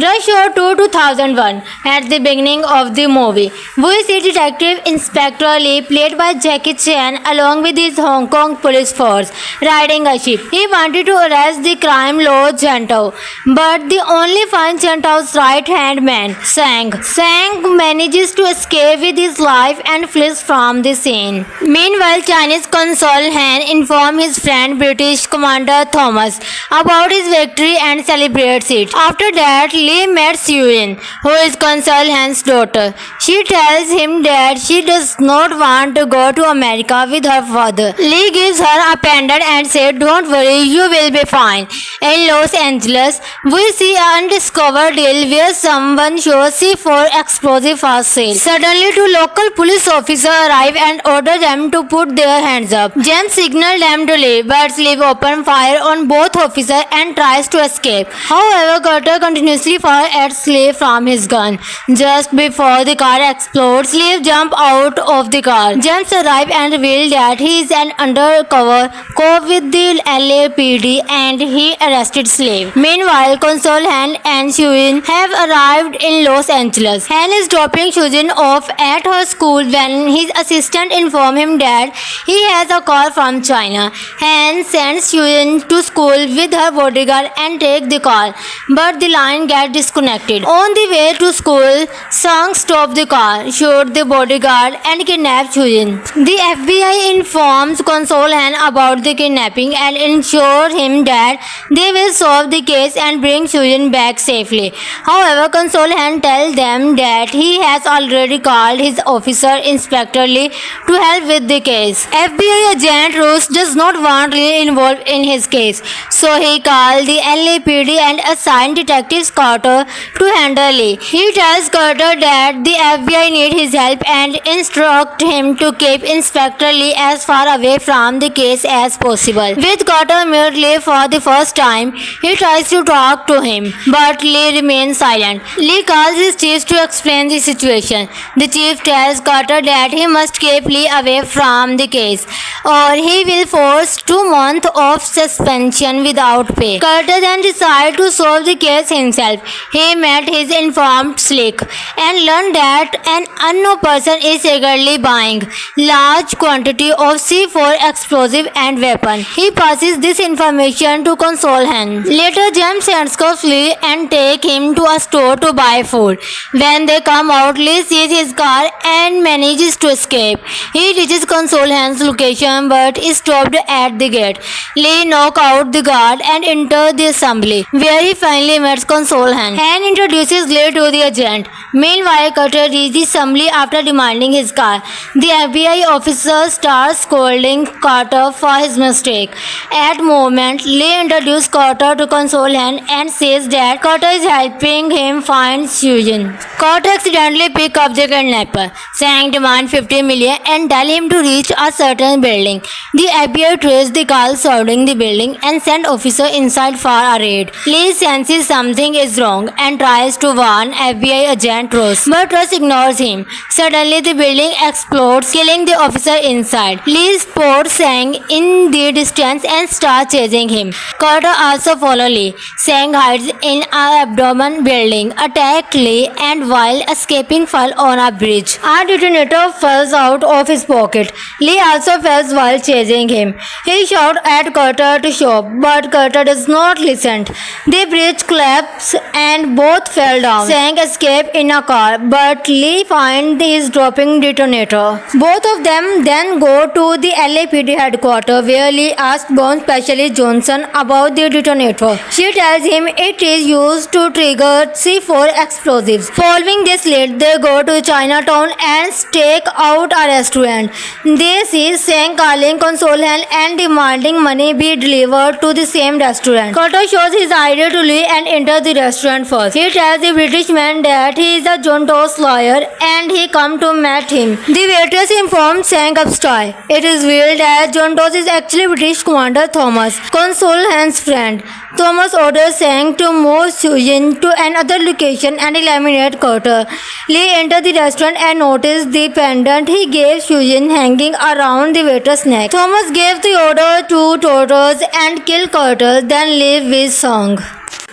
Rush Hour 2 2001. At the beginning of the movie, we see Detective Inspector Lee, played by Jackie Chan, along with his Hong Kong police force, riding a ship. He wanted to arrest the crime lord Gentao, but the only find Gentao's right-hand man, Sang. Sang manages to escape with his life and flees from the scene. Meanwhile, Chinese consul Han informs his friend British Commander Thomas about his victory and celebrates it. After that, Lee meets Yuen, who is Consul Han's daughter. She tells him that she does not want to go to America with her father. Lee gives her a pendant and says, "Don't worry, you will be fine." In Los Angeles, we see an undiscovered deal where someone shows C4 explosive for sale. Suddenly, two local police officers arrive and order them to put their hands up. James signals them to leave, but Lee opens fire on both officers and tries to escape. However, Carter continuously fires at Lee from his gun. Just before the car explodes, Lee jumps out of the car. James arrives and reveals that he is an undercover cop with the LAPD and he arrested Slave. Meanwhile, Consul Han and Shuyin have arrived in Los Angeles. Han is dropping Shuyin off at her school when his assistant informs him that he has a call from China. Han sends Shuyin to school with her bodyguard and takes the call, but the line gets disconnected. On the way to school, Sang stops the car, shoots the bodyguard and kidnaps Shuyin. The FBI informs Consul Han about the kidnapping and ensures him that they will solve the case and bring Shuyin back safely. However, Consul Han tells them that he has already called his officer Inspector Lee to help with the case. FBI agent Roos does not want Lee involved in his case, so he calls the LAPD and assigns Detective Carter to handle Lee. He tells Carter that the FBI needs his help and instructs him to keep Inspector Lee as far away from the case as possible. With Carter meeting Lee for the first time, he tries to talk to him, but Lee remains silent. Lee calls his chief to explain the situation. The chief tells Carter that he must keep Lee away from the case, or he will face 2 months of suspension without pay. Carter then decides to solve the case himself. He met his informant Slick and learned that an unknown person is secretly buying large quantity of C4 explosive and weapon. He passes this information to Consul Han. Later, James handcuffs Lee and take him to a store to buy food. When they come out, Lee sees his car and manages to escape. He reaches Consul Han's location but is stopped at the gate. Lee knocks out the guard and enters the assembly, where he finally meets Consul Han. Han introduces Lee to the agent. Meanwhile, Carter reaches the assembly after demanding his car. The FBI officer starts scolding Carter for his mistake. At moment, Lee introduces Carter to Consul Han and says that Carter is helping him find Shuyin. Carter accidentally picks up the kidnapper. Sang demands $50 million and tells him to reach a certain building. The FBI traces the car surrounding the building and sends officers inside for a raid. Lee senses something is wrong and tries to warn FBI agent Ross, but Ross ignores him. Suddenly, the building explodes, killing the officer inside. Lee spots Sang in the distance and starts chasing him. Carter also follows Lee. Sang hides in an abandoned building, attacks Lee, and while escaping falls on a bridge. A detonator falls out of his pocket. Lee also falls while chasing him. He shouts at Carter to stop, but Carter does not listen. The bridge collapses and both fell down. Sang escapes in a car, but Lee finds his dropping detonator. Both of them then go to the LAPD headquarters, where Lee asks Bond Specialist Johnson about the detonator. She tells him it is used to trigger C4 explosives. Following this lead, they go to Chinatown and stake out a restaurant. They see Sang calling Consul Han and demanding money be delivered to the same restaurant. Carter shows his ID to Lee and enters the restaurant first. He tells the British man that he is a Jonto's lawyer and he come to meet him. The waitress informs Sang upstairs. It is revealed that Jontos is actually British Commander Thomas, Consul Han's friend. Thomas orders Sang to move Shuyin to another location and eliminate Carter. Lee enters the restaurant and notices the pendant he gave Shuyin hanging around the waiter's neck. Thomas gave the order to torture and kill Carter, then leave with Sang.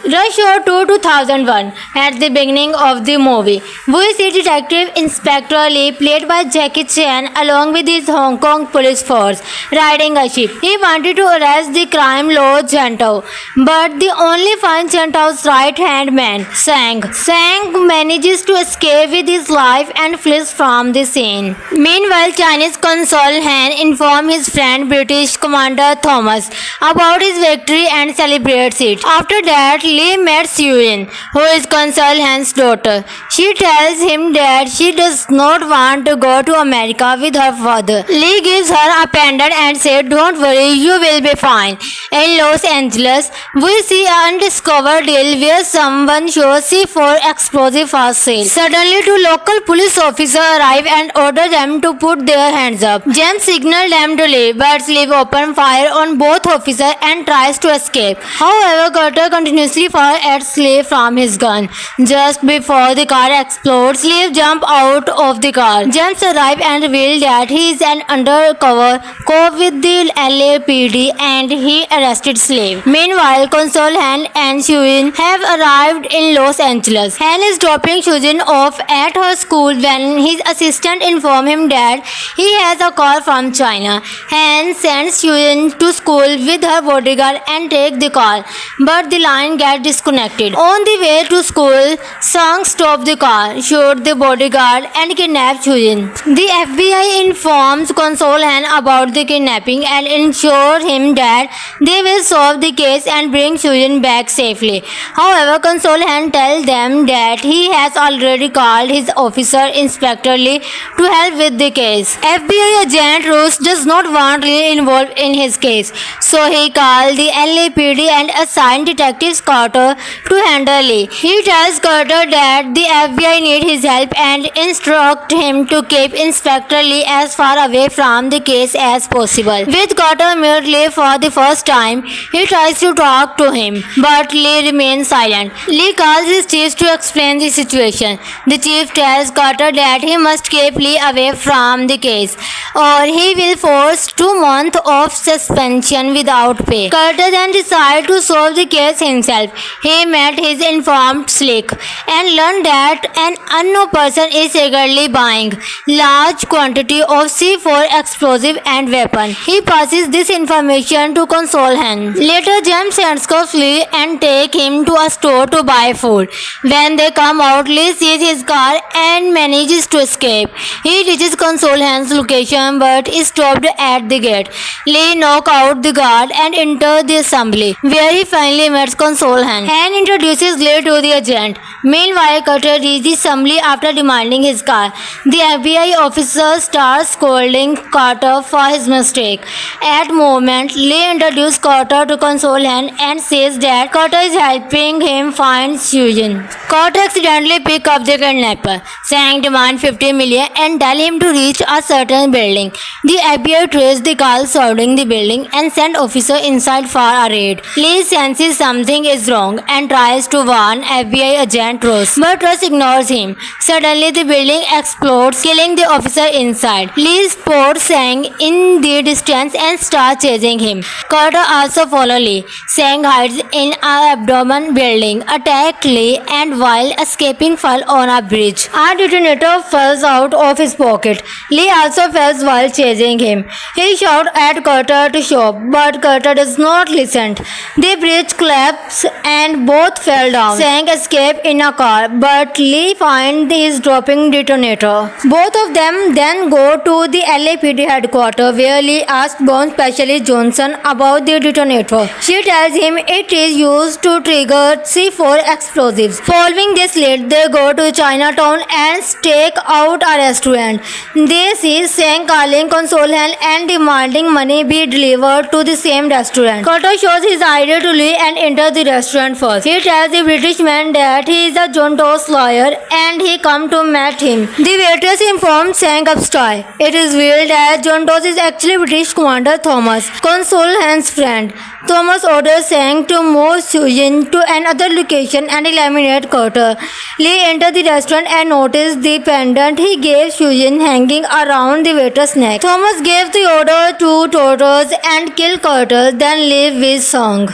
Rush Hour 2 2001. At the beginning of the movie, we see Detective Inspector Lee, played by Jackie Chan, along with his Hong Kong police force, riding a ship. He wanted to arrest the crime lord Gentao, but the only find Gentao's right-hand man, Sang. Sang manages to escape with his life and flees from the scene. Meanwhile, Chinese consul Han informs his friend British Commander Thomas about his victory and celebrates it. After that, Lee meets Yuen, who is Consul Han's daughter. She tells him that she does not want to go to America with her father. Lee gives her a pendant and says, "Don't worry, you will be fine." In Los Angeles, we see an undiscovered deal where someone shows C4 explosive for sale. Suddenly, two local police officers arrive and order them to put their hands up. James signals them to leave, but Lee opens fire on both officers and tries to escape. However, Carter continuously fires at Lee from his gun. Just before the car explodes, Lee jumps out of the car. James arrives and reveals that he is an undercover cop with the LAPD and he arrested Slave. Meanwhile, Consul Han and Shuyin have arrived in Los Angeles. Han is dropping Shuyin off at her school when his assistant informs him that he has a call from China. Han sends Shuyin to school with her bodyguard and takes the call, but the line gets disconnected. On the way to school, Sang stops the car, shoots the bodyguard and kidnaps Shuyin. The FBI informs Consul Han about the kidnapping and ensures him that they will solve the case and bring Shuyin back safely. However, Consul Han tells them that he has already called his officer Inspector Lee to help with the case. FBI agent Roos does not want Lee involved in his case, so he calls the LAPD and assigns Detective Carter to handle Lee. He tells Carter that the FBI needs his help and instructs him to keep Inspector Lee as far away from the case as possible. With Carter meet Lee for the first time, he tries to talk to him, but Lee remains silent. Lee calls his chief to explain the situation. The chief tells Carter that he must keep Lee away from the case, or he will force 2 months of suspension without pay. Carter then decides to solve the case himself. He met his informant Slick and learned that an unknown person is secretly buying large quantity of C4 explosive and weapon. He passes this information to Consul Han. Later, James handcuffs Lee and take him to a store to buy food. When they come out, Lee sees his car and manages to escape. He reaches Consul Han's location but is stopped at the gate. Lee knocks out the guard and enters the assembly, where he finally meets Consul Han. Han introduces Lee to the agent. Meanwhile, Carter reaches the assembly after demanding his car. The FBI officer starts scolding Carter for his mistake. At moment, Lee introduces Carter to Consul Han and says that Carter is helping him find Shuyin. Carter accidentally picks up the kidnapper. Sang demands $50 million and tells him to reach a certain building. The FBI traces the car surrounding the building and sends officers inside for a raid. Lee senses something is wrong and tries to warn FBI agent Ross, but Ross ignores him. Suddenly, the building explodes, killing the officer inside. Lee spots Sang in the distance and starts chasing him. Carter also follows Lee. Sang hides in an abandoned building, attacks Lee, and while escaping falls on a bridge. A detonator falls out of his pocket. Lee also falls while chasing him. He shouts at Carter to stop, but Carter does not listen. The bridge collapses and both fell down. Sang escapes in a car, but Lee finds his dropping detonator. Both of them then go to the LAPD headquarters, where Lee asks Bond Specialist Johnson about the detonator. She tells him it is used to trigger C4 explosives. Following this lead, they go to Chinatown and stake out a restaurant. They see Sang calling Consul Han and demanding money be delivered to the same restaurant. Carter shows his ID to Lee and enters the restaurant first. He tells the British man that he is a Jonto's lawyer and he come to meet him. The waitress informs Sang upstairs. It is revealed that Jontos is actually British Commander Thomas, Consul Han's friend. Thomas orders Sang to move Shuyin to another location and eliminate Carter. Lee enters the restaurant and notices the pendant he gave Shuyin hanging around the waiter's neck. Thomas gave the order to torture and kill Carter, then leave with Sang.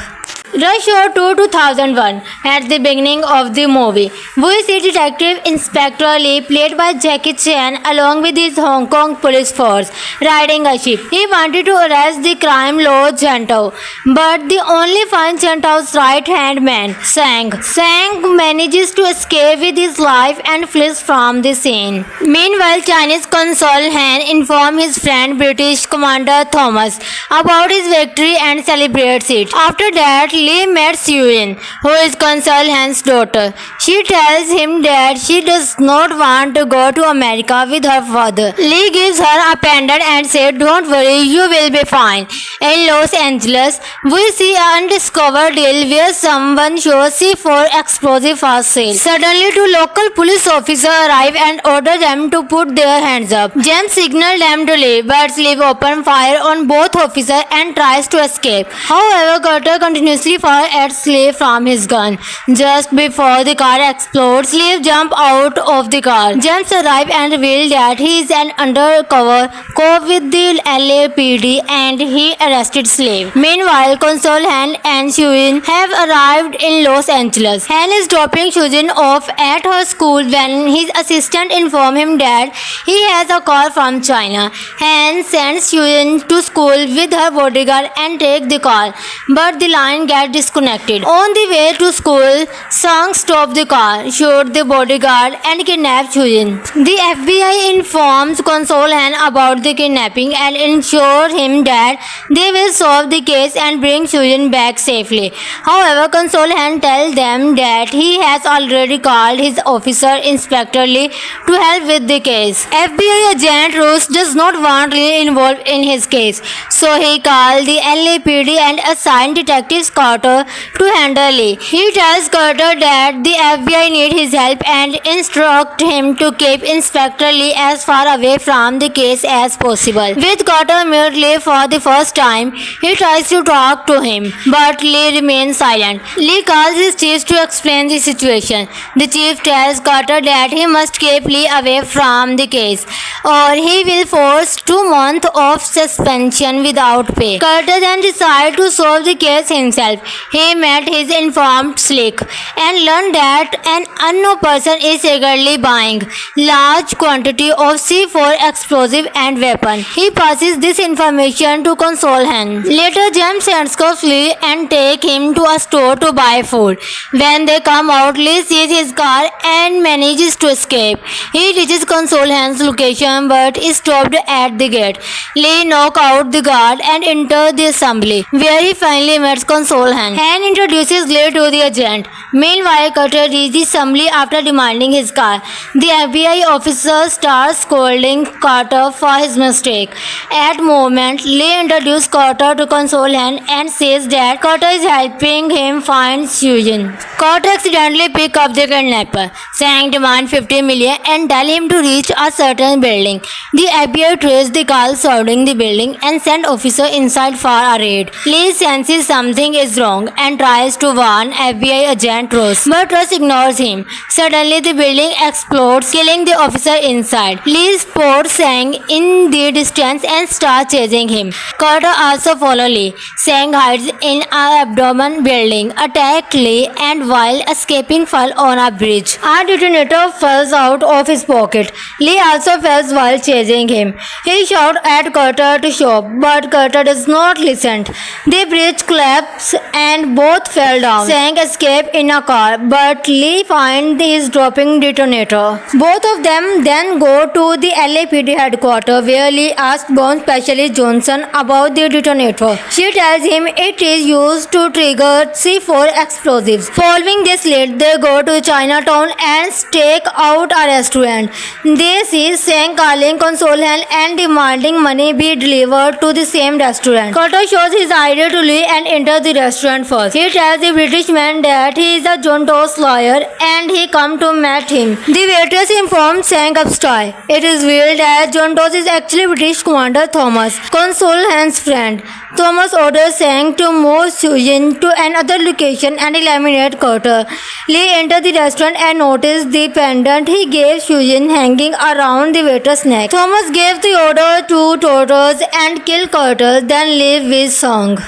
Rush Hour 2 2001. At the beginning of the movie, we see Detective Inspector Lee, played by Jackie Chan, along with his Hong Kong police force, riding a ship. He wanted to arrest the crime lord Chantao, but they only find Chantao's right-hand man, Sang. Sang manages to escape with his life and flees from the scene. Meanwhile, Chinese Consul Han informs his friend British Commander Thomas about his victory and celebrates it. After that, Lee meets Yuan, who is Consul Han's daughter. She tells him that she does not want to go to America with her father. Lee gives her a pendant and says, "Don't worry, you will be fine." In Los Angeles, we see an undiscovered deal where someone shows C4 explosive for sale. Suddenly, two local police officers arrive and order them to put their hands up. James signals them to leave, but Lee opens fire on both officers and tries to escape. However, Carter continuously fires at Lee from his gun. Just before the car explodes, Lee jumps out of the car. James arrives and reveals that he is an undercover cop with the LAPD and he arrested Slave. Meanwhile, Consul Han and Shuyin have arrived in Los Angeles. Han is dropping Shuyin off at her school when his assistant informs him that he has a call from China. Han sends Shuyin to school with her bodyguard and takes the call, but the line gets disconnected. On the way to school, Sang stops the car, shoots the bodyguard and kidnaps Shuyin. The FBI informs Consul Han about the kidnapping and ensures him that they will solve the case and bring Shuyin back safely. However, Consul Han tells them that he has already called his officer Inspector Lee to help with the case. FBI agent Roos does not want Lee involved in his case, so he calls the LAPD and assigns Detective Carter to handle Lee. He tells Carter that the FBI need his help and instructs him to keep Inspector Lee as far away from the case as possible. With Carter meet Lee for the first time, he tries to talk to him, but Lee remains silent. Lee calls his chief to explain the situation. The chief tells Carter that he must keep Lee away from the case, or he will face 2 months of suspension without pay. Carter then decides to solve the case himself. He met his informant Slick and learned that an unknown person is secretly buying large quantity of C4 explosive and weapon. He passes this information to Consul Han. Later, James handcuffs Lee and take him to a store to buy food. When they come out, Lee sees his car and manages to escape. He reaches Consul Han's location but is stopped at the gate. Lee knocks out the guard and enters the assembly, where he finally meets Consul Han. Han introduces Lee to the agent. Meanwhile, Carter reaches the assembly after demanding his car. The FBI officer starts scolding Carter for his mistake. At moment, Lee introduces Carter to Consul Han and says that Carter is helping him find Shuyin. Carter accidentally picks up the kidnapper. Sang demands $50 million and tells him to reach a certain building. The FBI traces the car surrounding the building and sends officers inside for a raid. Lee senses something is wrong and tries to warn FBI agent Ross, but Ross ignores him. Suddenly, the building explodes, killing the officer inside. Lee spots Sang in the distance and starts chasing him. Carter also follows Lee. Sang hides in an abandoned building, attacks Lee, and while escaping falls on a bridge. A detonator falls out of his pocket. Lee also falls while chasing him. He shouts at Carter to stop, but Carter does not listen. The bridge collapses and both fell down. Sang escapes in a car, but Lee finds his dropping detonator. Both of them then go to the LAPD headquarters, where Lee asks Bomb Specialist Johnson about the detonator. She tells him it is used to trigger C4 explosives. Following this lead, they go to Chinatown and stake out a restaurant. They see Sang calling Consul Han and demanding money be delivered to the same restaurant. Carter shows his ID to Lee and enters the restaurant first. He tells the British man that he is a John Doe's lawyer and he come to meet him. The waitress informs Sang upstairs. It is revealed that John Doe is actually British Commander Thomas, Consul Han's friend. Thomas orders Sang to move Shuyin to another location and eliminate Carter. Lee enters the restaurant and notices the pendant he gave Shuyin hanging around the waiter's neck. Thomas gave the order to torture and kill Carter, then leave with Sang.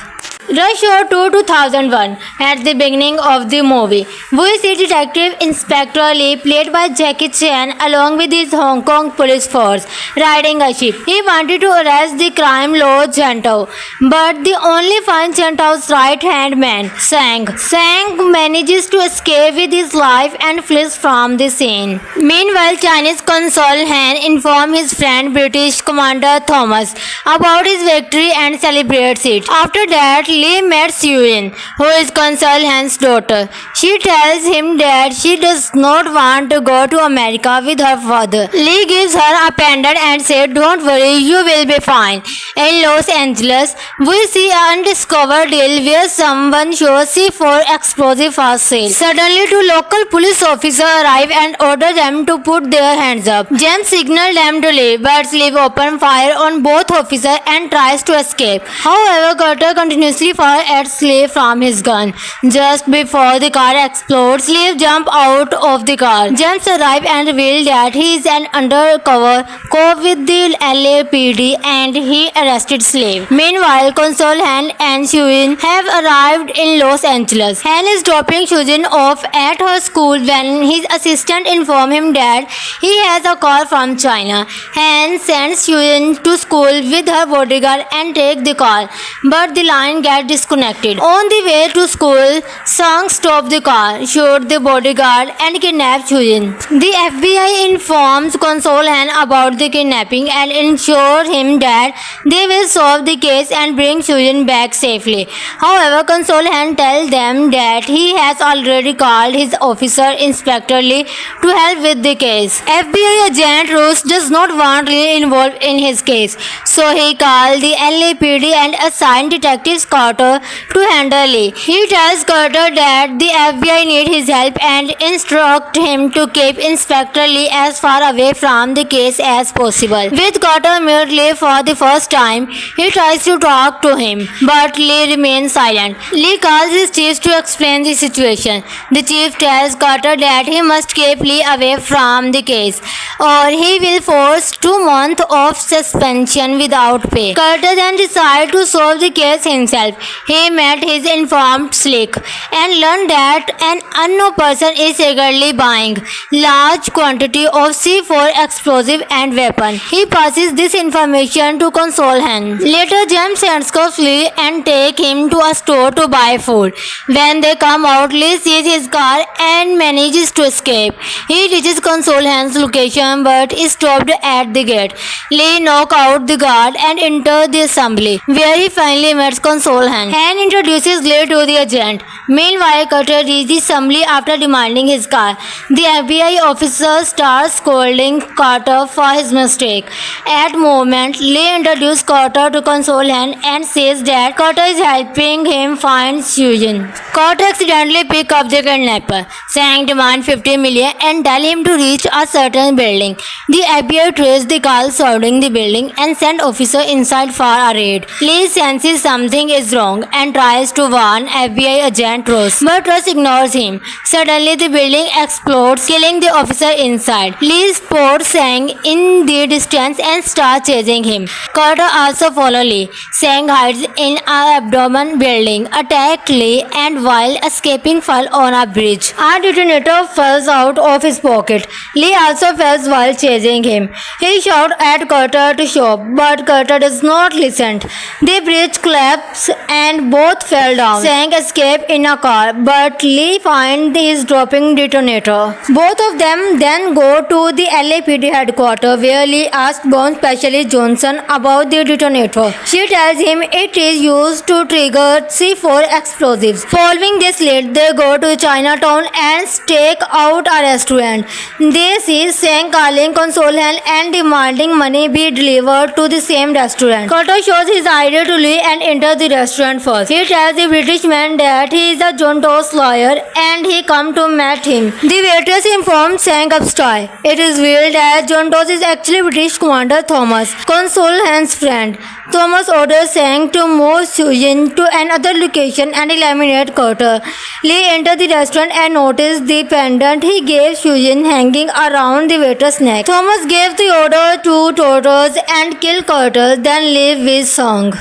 Rush Hour 2 2001. At the beginning of the movie, we see Detective Inspector Lee, played by Jackie Chan, along with his Hong Kong police force, riding a ship. He wanted to arrest the crime lord Gentao, but the only find Gentao's right-hand man, Sang. Sang manages to escape with his life and flees from the scene. Meanwhile, Chinese consul Han informs his friend British Commander Thomas about his victory and celebrates it. After that, Lee meets Yuan, who is Consul Han's daughter. She tells him that she does not want to go to America with her father. Lee gives her a pendant and says, "Don't worry, you will be fine." In Los Angeles, we see an undiscovered deal where someone shows C4 explosive for sale. Suddenly, two local police officers arrive and order them to put their hands up. James signals them to leave, but Lee opens fire on both officers and tries to escape. However, Carter continuously fires at Lee from his gun. Just before the car explodes, Lee jumps out of the car. James arrives and reveals that he is an undercover cop with the LAPD and he arrested Slave. Meanwhile, Consul Han and Shuyin have arrived in Los Angeles. Han is dropping Shuyin off at her school when his assistant informs him that he has a call from China. Han sends Shuyin to school with her bodyguard and takes the call, but the line gets disconnected. On the way to school, Sang stops the car, shoots the bodyguard and kidnaps Shuyin. The FBI informs Consul Han about the kidnapping and ensures him that they will solve the case and bring Shuyin back safely. However, Consul Han tells them that he has already called his officer Inspector Lee to help with the case. FBI agent Roos does not want Lee involved in his case, so he calls the LAPD and assigns Detective Carter to handle Lee. He tells Carter that the FBI needs his help and instructs him to keep Inspector Lee as far away from the case as possible. With Carter meet Lee for the first time, he tries to talk to him, but Lee remains silent. Lee calls his chief to explain the situation. The chief tells Carter that he must keep Lee away from the case, or he will face 2 months of suspension without pay. Carter then decides to solve the case himself. He met his informant Slick and learned that an unknown person is secretly buying large quantity of C4 explosive and weapon. He passes this information to Consul Han. Later, James handcuffs Lee and take him to a store to buy food. When they come out, Lee sees his car and manages to escape. He reaches Consul Han's location but is stopped at the gate. Lee knocks out the guard and enters the assembly, where he finally meets Consul Han. Han introduces Lee to the agent. Meanwhile, Carter reaches the assembly after demanding his car. The FBI officer starts scolding Carter for his mistake. At moment, Lee introduces Carter to Consul Han and says that Carter is helping him find Shuyin. Carter accidentally picks up the kidnapper. Sang demands $50 million and tells him to reach a certain building. The FBI traces the car surrounding the building and sends officers inside for a raid. Lee senses something is wrong and tries to warn FBI agent Ross, but Ross ignores him. Suddenly, the building explodes, killing the officer inside. Lee spots Sang in the distance and starts chasing him. Carter also follows Lee. Sang hides in an abandoned building, attacks Lee, and while escaping falls on a bridge. A detonator falls out of his pocket. Lee also falls while chasing him. He shouts at Carter to stop, but Carter does not listen. The bridge collapses and both fell down. Sang escapes in a car, but Lee finds his dropping detonator. Both of them then go to the LAPD headquarters, where Lee asks Bond Specialist Johnson about the detonator. She tells him it is used to trigger C4 explosives. Following this lead, they go to Chinatown and stake out a restaurant. They see Sang calling Consul Han and demanding money be delivered to the same restaurant. Carter shows his ID to Lee and enters the restaurant first. He tells the British man that he is a Jonto's lawyer and he come to meet him. The waitress informs Sang upstairs. It is revealed that Jontos is actually British Commander Thomas, Consul Han's friend. Thomas orders Sang to move Shuyin to another location and eliminate Carter. Lee enters the restaurant and notices the pendant he gave Shuyin hanging around the waiter's neck. Thomas gave the order to torture and kill Carter, then leave with Sang.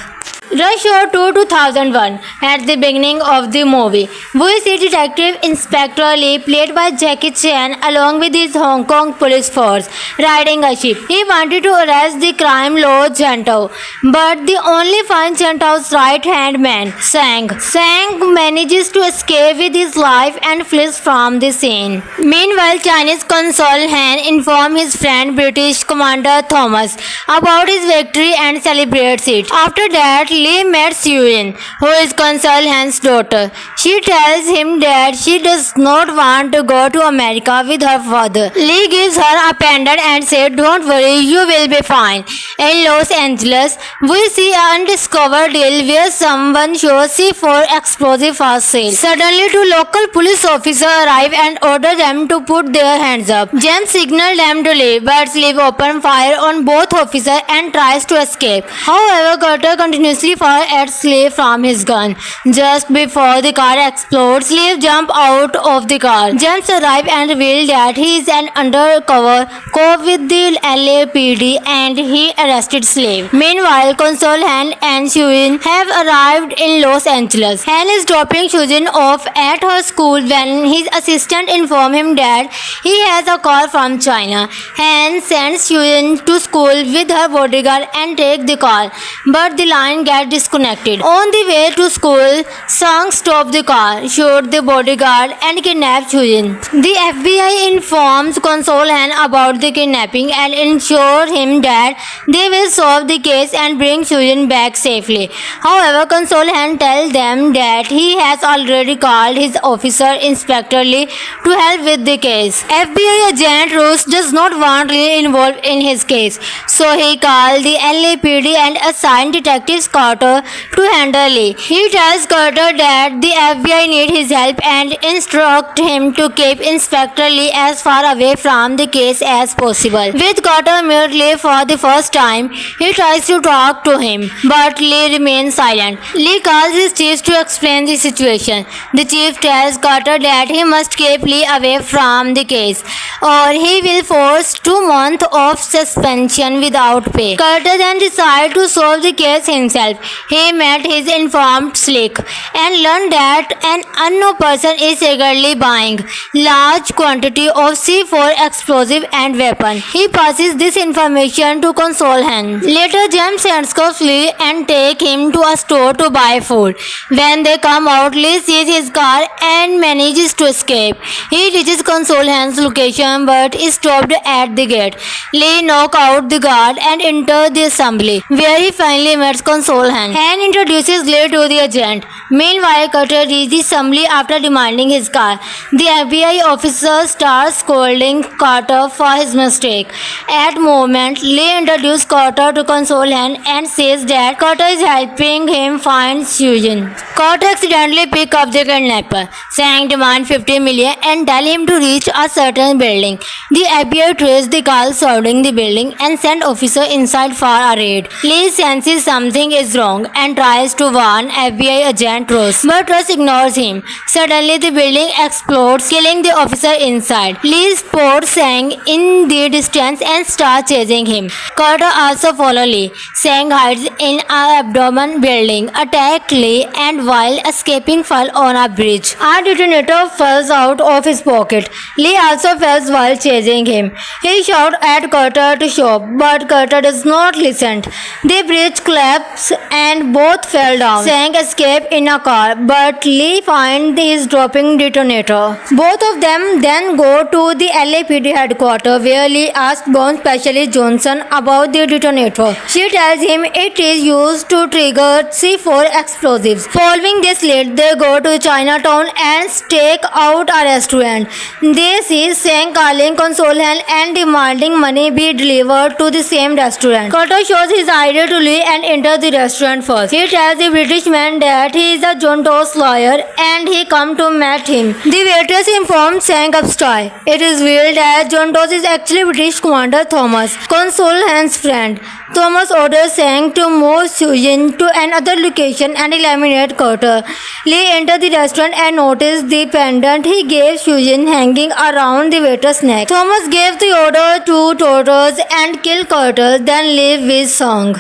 Rush Hour 2 2001. At the beginning of the movie, we see Detective Inspector Lee, played by Jackie Chan, along with his Hong Kong police force, riding a ship. He wanted to arrest the crime lord Gentao, but the only find Gentao's right-hand man, Sang. Sang manages to escape with his life and flees from the scene. Meanwhile, Chinese consul Han informs his friend British Commander Thomas about his victory and celebrates it. After that, Lee meets Yuan, who is Consul Han's daughter. She tells him that she does not want to go to America with her father. Lee gives her a pendant and says, "Don't worry, you will be fine." In Los Angeles, we see an undiscovered deal where someone shows C4 explosive for sale. Suddenly, two local police officers arrive and order them to put their hands up. James signals them to leave, but Lee opens fire on both officers and tries to escape. However, Carter continuously fires at Lee from his gun. Just before the car explodes, Lee jumps out of the car. James arrives and reveals that he is an undercover cop with the LAPD and he arrested Slave. Meanwhile, Consul Han and Shuyin have arrived in Los Angeles. Han is dropping Shuyin off at her school when his assistant informs him that he has a call from China. Han sends Shuyin to school with her bodyguard and takes the call, but the line gets disconnected. On the way to school, Sang stops the car, shoots the bodyguard and kidnaps Shuyin. The FBI informs Consul Han about the kidnapping and ensures him that they will solve the case and bring Shuyin back safely. However, Consul Han tells them that he has already called his officer Inspector Lee to help with the case. FBI agent Roos does not want Lee involved in his case, so he calls the LAPD and assigns Detective Carter to handle Lee. He tells Carter that the FBI needs his help and instructs him to keep Inspector Lee as far away from the case as possible. With Carter meet Lee for the first time, he tries to talk to him, but Lee remains silent. Lee calls his chief to explain the situation. The chief tells Carter that he must keep Lee away from the case, or he will face 2 months of suspension without pay. Carter then decides to solve the case himself. He met his informant Slick and learned that an unknown person is secretly buying large quantity of C4 explosive and weapon. He passes this information to Consul Han. Later, James handcuffs Lee and take him to a store to buy food. When they come out, Lee sees his car and manages to escape. He reaches Consul Han's location but is stopped at the gate. Lee knocks out the guard and enters the assembly, where he finally meets Consul Han. Han introduces Lee to the agent. Meanwhile, Carter reaches the assembly after demanding his car. The FBI officer starts scolding Carter for his mistake. At moment, Lee introduces Carter to Consul Han and says that Carter is helping him find Shuyin. Carter accidentally picks up the kidnapper. Sang demands $50 million and tells him to reach a certain building. The FBI traces the car surrounding the building and sends officers inside for a raid. Lee senses something is wrong and tries to warn FBI agent Ross, but Ross ignores him. Suddenly, the building explodes, killing the officer inside. Lee spots Sang in the distance and starts chasing him. Carter also follows Lee. Sang hides in an abandoned building, attacks Lee, and while escaping falls on a bridge. A detonator falls out of his pocket. Lee also falls while chasing him. He shouts at Carter to stop, but Carter does not listen. The bridge collapses and both fell down. Sang escapes in a car, but Lee finds his dropping detonator. Both of them then go to the LAPD headquarters, where Lee asks Bond Specialist Johnson about the detonator. She tells him it is used to trigger C4 explosives. Following this lead, they go to Chinatown and stake out a restaurant. They see Sang calling Consul Han and demanding money be delivered to the same restaurant. Carter shows his ID to Lee and enters the restaurant first. He tells the British man that he is a Jonto's lawyer and he come to meet him. The waitress informs Sang upstairs. It is revealed that Jontos is actually British Commander Thomas, Consul Han's friend. Thomas orders Sang to move Shuyin to another location and eliminate Carter. Lee enters the restaurant and notices the pendant he gave Shuyin hanging around the waiter's neck. Thomas gave the order to torture and kill Carter, then leave with Sang.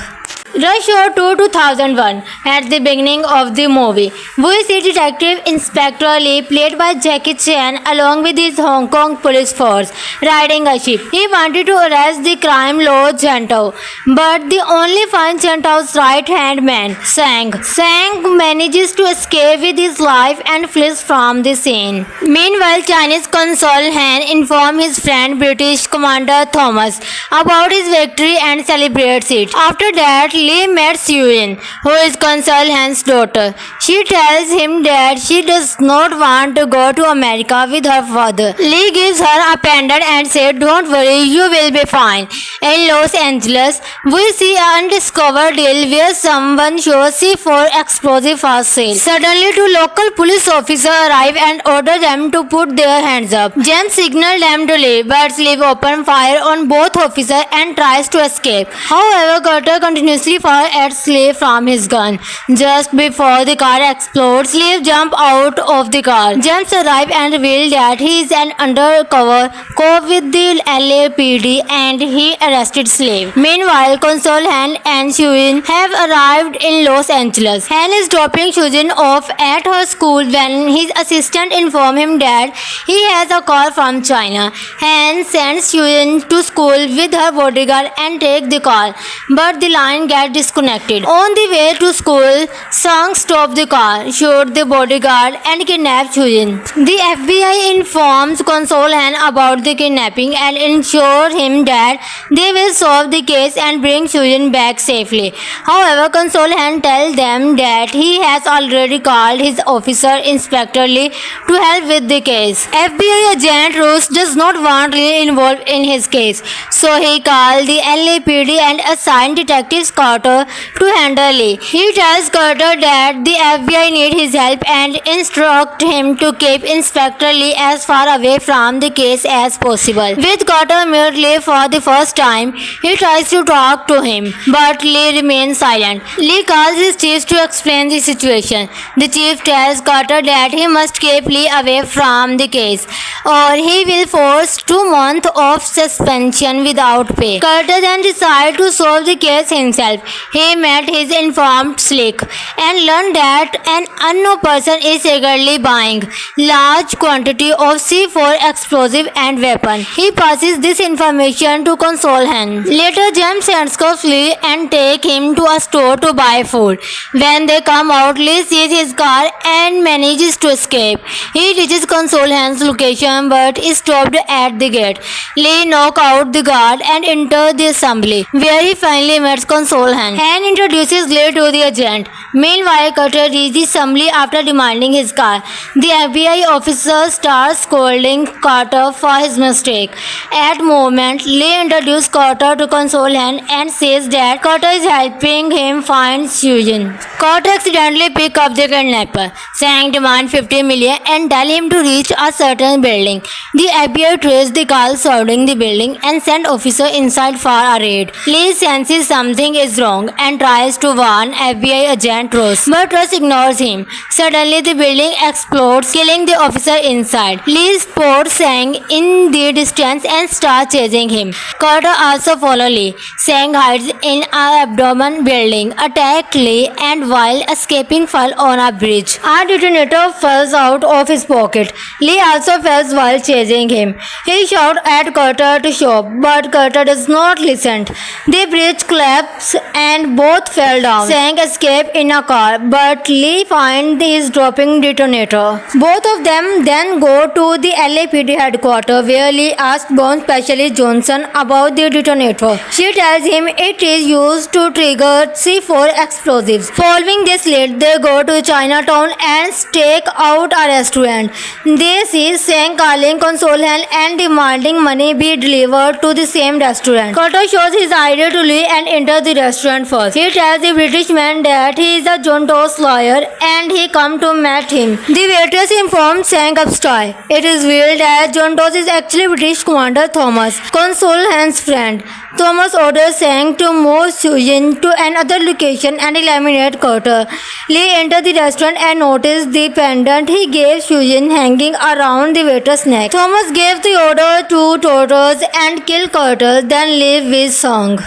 Rush Hour 2 2001. At the beginning of the movie, we see Detective Inspector Lee, played by Jackie Chan, along with his Hong Kong police force, riding a ship. He wanted to arrest the crime lord Chantao, but they only find Chantao's right-hand man, Sang. Sang manages to escape with his life and flees from the scene. Meanwhile, Chinese Consul Han informs his friend British Commander Thomas about his victory and celebrates it. After that, Lee meets Yuan, who is Consul Han's daughter. She tells him that she does not want to go to America with her father. Lee gives her a pendant and says, "Don't worry, you will be fine." In Los Angeles, we see an undiscovered deal where someone shows C4 explosive for sale. Suddenly, two local police officers arrive and order them to put their hands up. James signals them to leave, but Lee opens fire on both officers and tries to escape. However, Carter continuously fires at Lee from his gun. Just before the car explodes, Lee jumps out of the car. James arrives and reveals that he is an undercover cop with the LAPD and he arrested Slave. Meanwhile, Consul Han and Shuyin have arrived in Los Angeles. Han is dropping Shuyin off at her school when his assistant informs him that he has a call from China. Han sends Shuyin to school with her bodyguard and takes the call, but the line gets disconnected. On the way to school, Sang stops the car, shoots the bodyguard and kidnaps Shuyin. The FBI informs Consul Han about the kidnapping and ensures him that they will solve the case and bring Shuyin back safely. However, Consul Han tells them that he has already called his officer Inspector Lee to help with the case. FBI agent Roos does not want Lee involved in his case, so he calls the LAPD and assigns Detective Carter to handle Lee. He tells Carter that the FBI need his help and instructs him to keep Inspector Lee as far away from the case as possible. With Carter meet Lee for the first time, he tries to talk to him, but Lee remains silent. Lee calls his chief to explain the situation. The chief tells Carter that he must keep Lee away from the case, or he will face 2 months of suspension without pay. Carter then decides to solve the case himself. He met his informant Slick and learned that an unknown person is secretly buying large quantity of C4 explosive and weapon. He passes this information to Consul Han. Later, James handcuffs Lee and take him to a store to buy food. When they come out, Lee sees his car and manages to escape. He reaches Consul Han's location but is stopped at the gate. Lee knocks out the guard and enters the assembly, where he finally meets Consul Han. Han introduces Lee to the agent. Meanwhile, Carter reaches the assembly after demanding his car. The FBI officer starts scolding Carter for his mistake. At moment, Lee introduces Carter to Consul Han and says that Carter is helping him find Shuyin. Carter accidentally picks up the kidnapper. Sang demands $50 million and tells him to reach a certain building. The FBI traces the car surrounding the building and sends officers inside for a raid. Lee senses something is wrong and tries to warn FBI agent Ross, but Ross ignores him. Suddenly, the building explodes, killing the officer inside. Lee spots Sang in the distance and starts chasing him. Carter also follows Lee. Sang hides in an abandoned building, attacks Lee, and while escaping fell on a bridge. A detonator falls out of his pocket. Lee also falls while chasing him. He shouts at Carter to stop, but Carter does not listen. The bridge collapses and both fell down. Sang escapes in a car, but Lee finds his dropping detonator. Both of them then go to the LAPD headquarters, where Lee asks Bomb Specialist Johnson about the detonator. She tells him it is used to trigger C4 explosives. Following this lead, they go to Chinatown and stake out a restaurant. They see Sang calling Consul Han and demanding money be delivered to the same restaurant. Carter shows his ID to Lee and enters the restaurant first. He tells the British man that he is a John Doe's lawyer and he come to meet him. The waitress informs Sang upstairs. It is revealed that John Doe is actually British Commander Thomas, Consul Han's friend. Thomas orders Sang to move Shuyin to another location and eliminate Carter. Lee enters the restaurant and notices the pendant he gave Shuyin hanging around the waiter's neck. Thomas gave the order to torture and kill Carter, then leave with Sang.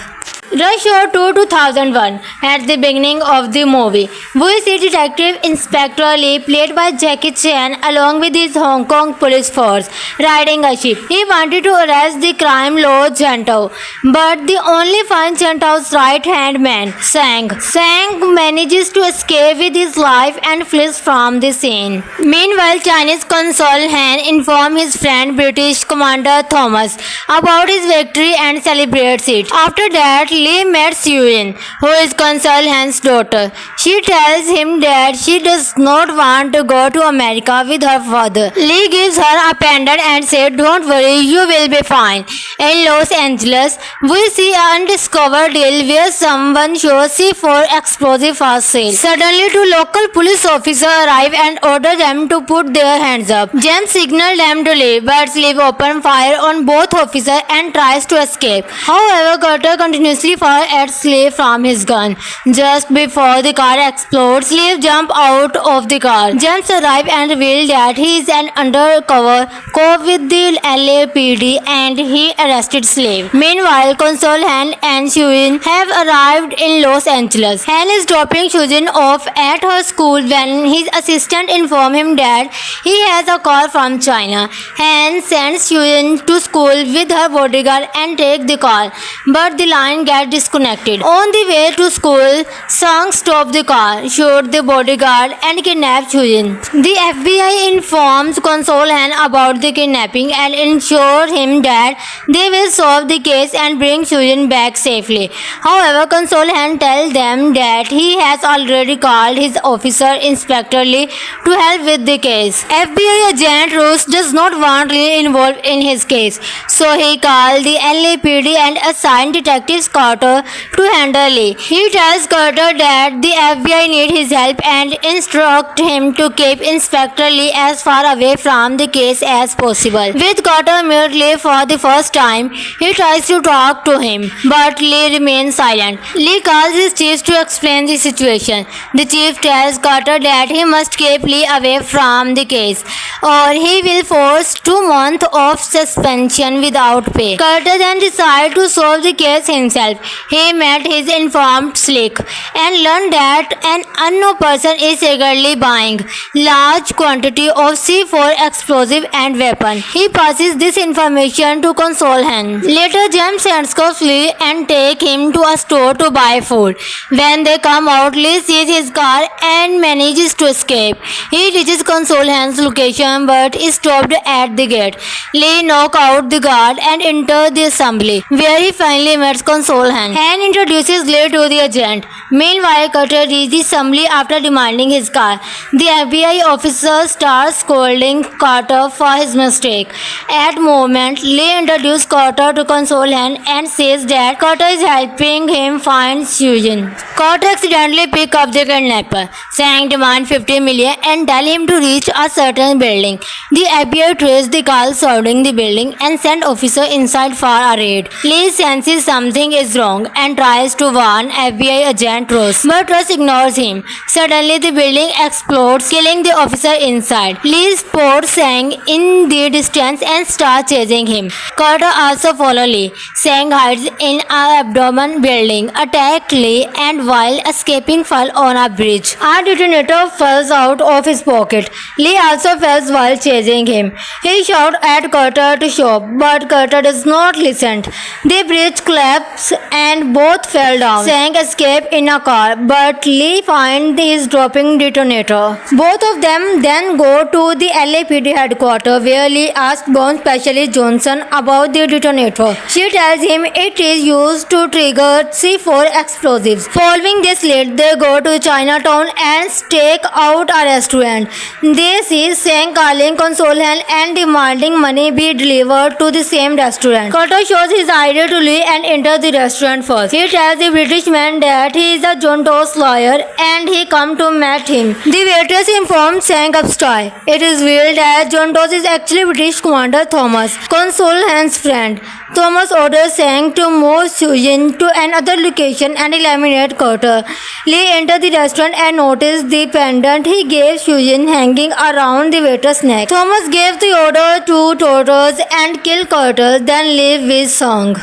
Rush Hour 2 2001. At the beginning of the movie, we see Detective Inspector Lee, played by Jackie Chan, along with his Hong Kong police force, riding a ship. He wanted to arrest the crime lord Gentao, but the only find Gentao's right-hand man, Sang. Sang manages to escape with his life and flees from the scene. Meanwhile, Chinese consul Han informs his friend British Commander Thomas about his victory and celebrates it. After that, Lee meets Yuan, who is Consul Han's daughter. She tells him that she does not want to go to America with her father. Lee gives her a pendant and says, "Don't worry, you will be fine." In Los Angeles, we see an undiscovered deal where someone shows C4 explosive for sale. Suddenly, two local police officers arrive and order them to put their hands up. James signals them to leave, but Lee opens fire on both officers and tries to escape. However, Carter continuously fires at Lee from his gun. Just before the car explodes, Lee jumps out of the car. James arrives and reveals that he is an undercover cop with the LAPD and he arrested Slave. Meanwhile, Consul Han and Shuyin have arrived in Los Angeles. Han is dropping Shuyin off at her school when his assistant informs him that he has a call from China. Han sends Shuyin to school with her bodyguard and takes the call, but the line gets disconnected. On the way to school, Sang stops the car, shoots the bodyguard and kidnaps Shuyin. The FBI informs Consul Han about the kidnapping and ensures him that they will solve the case and bring Shuyin back safely. However, Consul Han tells them that he has already called his officer Inspector Lee to help with the case. FBI agent Roos does not want Lee involved in his case, so he calls the LAPD and assigns Detective Carter to handle Lee. He tells Carter that the FBI needs his help and instructs him to keep Inspector Lee as far away from the case as possible. With Carter meeting Lee for the first time, he tries to talk to him, but Lee remains silent. Lee calls his chief to explain the situation. The chief tells Carter that he must keep Lee away from the case, or he will face 2 months of suspension without pay. Carter then decides to solve the case himself. He met his informant Slick and learned that an unknown person is secretly buying large quantity of C4 explosive and weapon. He passes this information to Consul Han. Later, James handcuffs Lee and take him to a store to buy food. When they come out, Lee sees his car and manages to escape. He reaches Consul Han's location but is stopped at the gate. Lee knocks out the guard and enters the assembly, where he finally meets Consul Han. Han introduces Lee to the agent. Meanwhile, Carter reaches the assembly after demanding his car. The FBI officer starts scolding Carter for his mistake. At moment, Lee introduces Carter to Consul Han and says that Carter is helping him find Shuyin. Carter accidentally picks up the kidnapper. Sang demands $50 million and tells him to reach a certain building. The FBI traces the car surrounding the building and sends officers inside for a raid. Lee senses something is wrong and tries to warn FBI agent Ross, but Ross ignores him. Suddenly, the building explodes, killing the officer inside. Lee spots Sang in the distance and starts chasing him. Carter also follows Lee. Sang hides in an abandoned building, attacks Lee, and while escaping falls on a bridge. A detonator falls out of his pocket. Lee also falls while chasing him. He shouts at Carter to stop, but Carter does not listen. The bridge collapses and both fell down. Sang escapes in a car, but Lee finds his dropping detonator. Both of them then go to the LAPD headquarters, where Lee asks Bond Specialist Johnson about the detonator. She tells him it is used to trigger C4 explosives. Following this lead, they go to Chinatown and stake out a restaurant. They see Sang calling Consul Han and demanding money be delivered to the same restaurant. Carter shows his ID to Lee and enters the restaurant first. He tells the British man that he is a John Doe's lawyer and he come to meet him. The waitress informs Sang upstairs. It is revealed that John Doe is actually British Commander Thomas, Consul Han's friend. Thomas orders Sang to move Shuyin to another location and eliminate Carter. Lee enters the restaurant and notices the pendant he gave Shuyin hanging around the waiter's neck. Thomas gave the order to torture and kill Carter, then leave with Sang.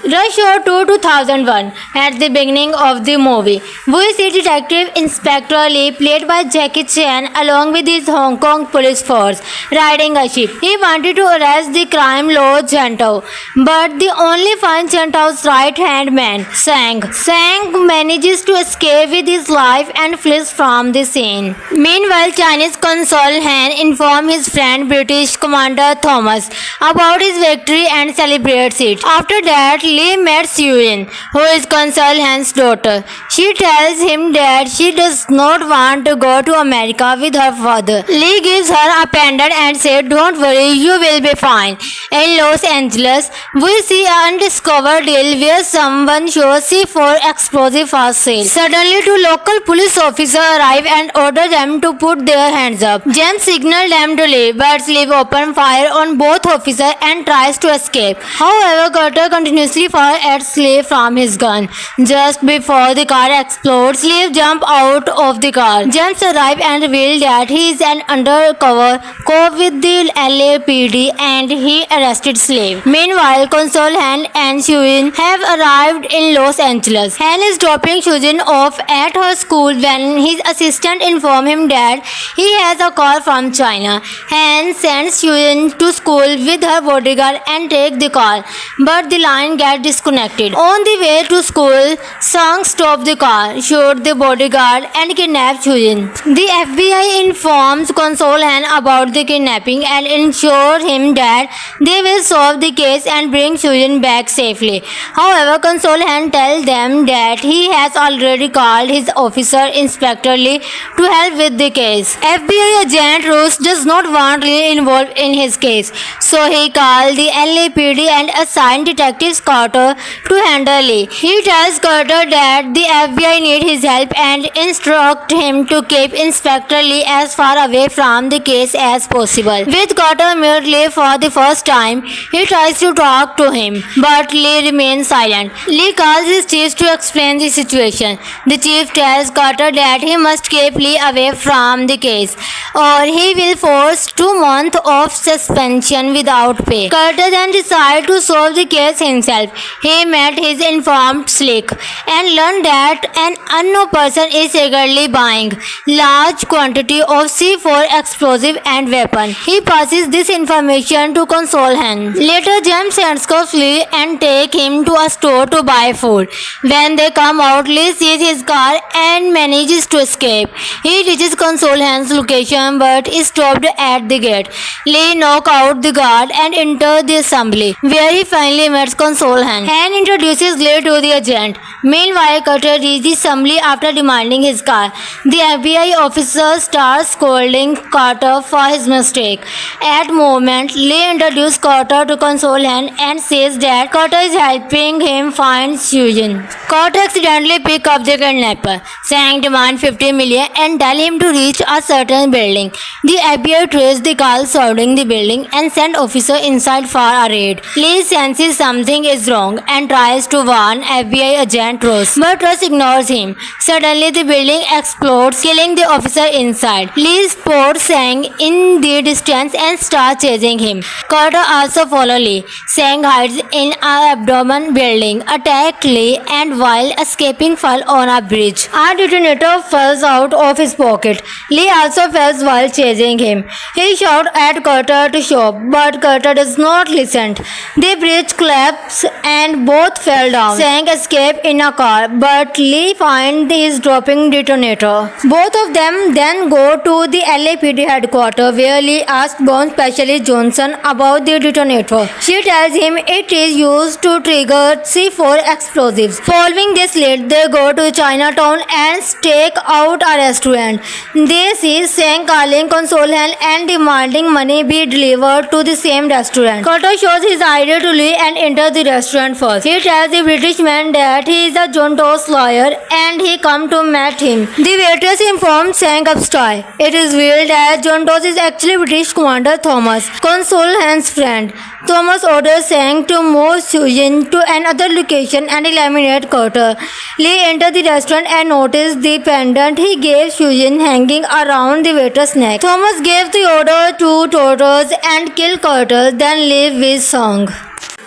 Rush Hour 2 2001. At the beginning of the movie, we see Detective Inspector Lee, played by Jackie Chan, along with his Hong Kong police force, riding a ship. He wanted to arrest the crime lord Chantao, but the only find Chantao's right-hand man, Sang. Sang manages to escape with his life and flees from the scene. Meanwhile, Chinese consul Han informs his friend British Commander Thomas about his victory and celebrates it. After that, Lee meets Yuan, who is Consul Han's daughter. She tells him that she does not want to go to America with her father. Lee gives her a pendant and says, "Don't worry, you will be fine." In Los Angeles, we see an undiscovered deal where someone shows C4 explosive for sale. Suddenly, two local police officers arrive and order them to put their hands up. James signals them to leave, but Lee opens fire on both officers and tries to escape. However, Carter continuously fires at Lee from his gun. Just before the car explodes, Lee jumps out of the car. James arrives and reveals that he is an undercover cop with the LAPD and he arrested Slave. Meanwhile, Consul Han and Shuyin have arrived in Los Angeles. Han is dropping Shuyin off at her school when his assistant informs him that he has a call from China. Han sends Shuyin to school with her bodyguard and takes the call, but the line gets disconnected. On the way to school, Sang stops the car, shoots the bodyguard and kidnaps Shuyin. The FBI informs Consul Han about the kidnapping and ensures him that they will solve the case and bring Shuyin back safely. However, Consul Han tells them that he has already called his officer Inspector Lee to help with the case. FBI agent Roos does not want Lee involved in his case, so he calls the LAPD and assigns Detective Carter to handle Lee. He tells Carter that the FBI needs his help and instructs him to keep Inspector Lee as far away from the case as possible. With Carter meet Lee for the first time, he tries to talk to him, but Lee remains silent. Lee calls his chief to explain the situation. The chief tells Carter that he must keep Lee away from the case, or he will face 2 months of suspension without pay. Carter then decides to solve the case himself. He met his informant Slick and learned that an unknown person is secretly buying large quantity of C4 explosive and weapon. He passes this information to Consul Han. Later, James handcuffs Lee and take him to a store to buy food. When they come out, Lee sees his car and manages to escape. He reaches Consul Han's location but is stopped at the gate. Lee knocks out the guard and enters the assembly, where he finally meets Consul Han. Han introduces Lee to the agent. Meanwhile, Carter reaches the assembly after demanding his car. The FBI officer starts scolding Carter for his mistake. At moment, Lee introduces Carter to Consul Han and says that Carter is helping him find Shuyin. Carter accidentally picks up the kidnapper. Sang demands $50 million and tells him to reach a certain building. The FBI traces the car surrounding the building and sends officers inside for a raid. Lee senses something is wrong and tries to warn FBI agent Ross, but Ross ignores him. Suddenly, the building explodes, killing the officer inside. Lee spots Sang in the distance and starts chasing him. Carter also follows Lee. Sang hides in an abandoned building, attacks Lee, and while escaping falls on a bridge. A detonator falls out of his pocket. Lee also falls while chasing him. He shouts at Carter to stop, but Carter does not listen. The bridge collapses and both fell down. Sang escapes in a car, but Lee finds his dropping detonator. Both of them then go to the LAPD headquarters, where Lee asks Bond Specialist Johnson about the detonator. She tells him it is used to trigger C4 explosives. Following this lead, they go to Chinatown and stake out a restaurant. They see Sang calling Consul Han and demanding money be delivered to the same restaurant. Carter shows his ID to Lee and enters the restaurant first. He tells the British man that he is a John Doe's lawyer and he come to meet him. The waitress informs Sang upstairs. It is revealed that John Doe is actually British Commander Thomas, Consul Han's friend. Thomas orders Sang to move Shuyin to another location and eliminate Carter. Lee enters the restaurant and notices the pendant he gave Shuyin hanging around the waiter's neck. Thomas gives the order to torture and kill Carter, then leave with Sang.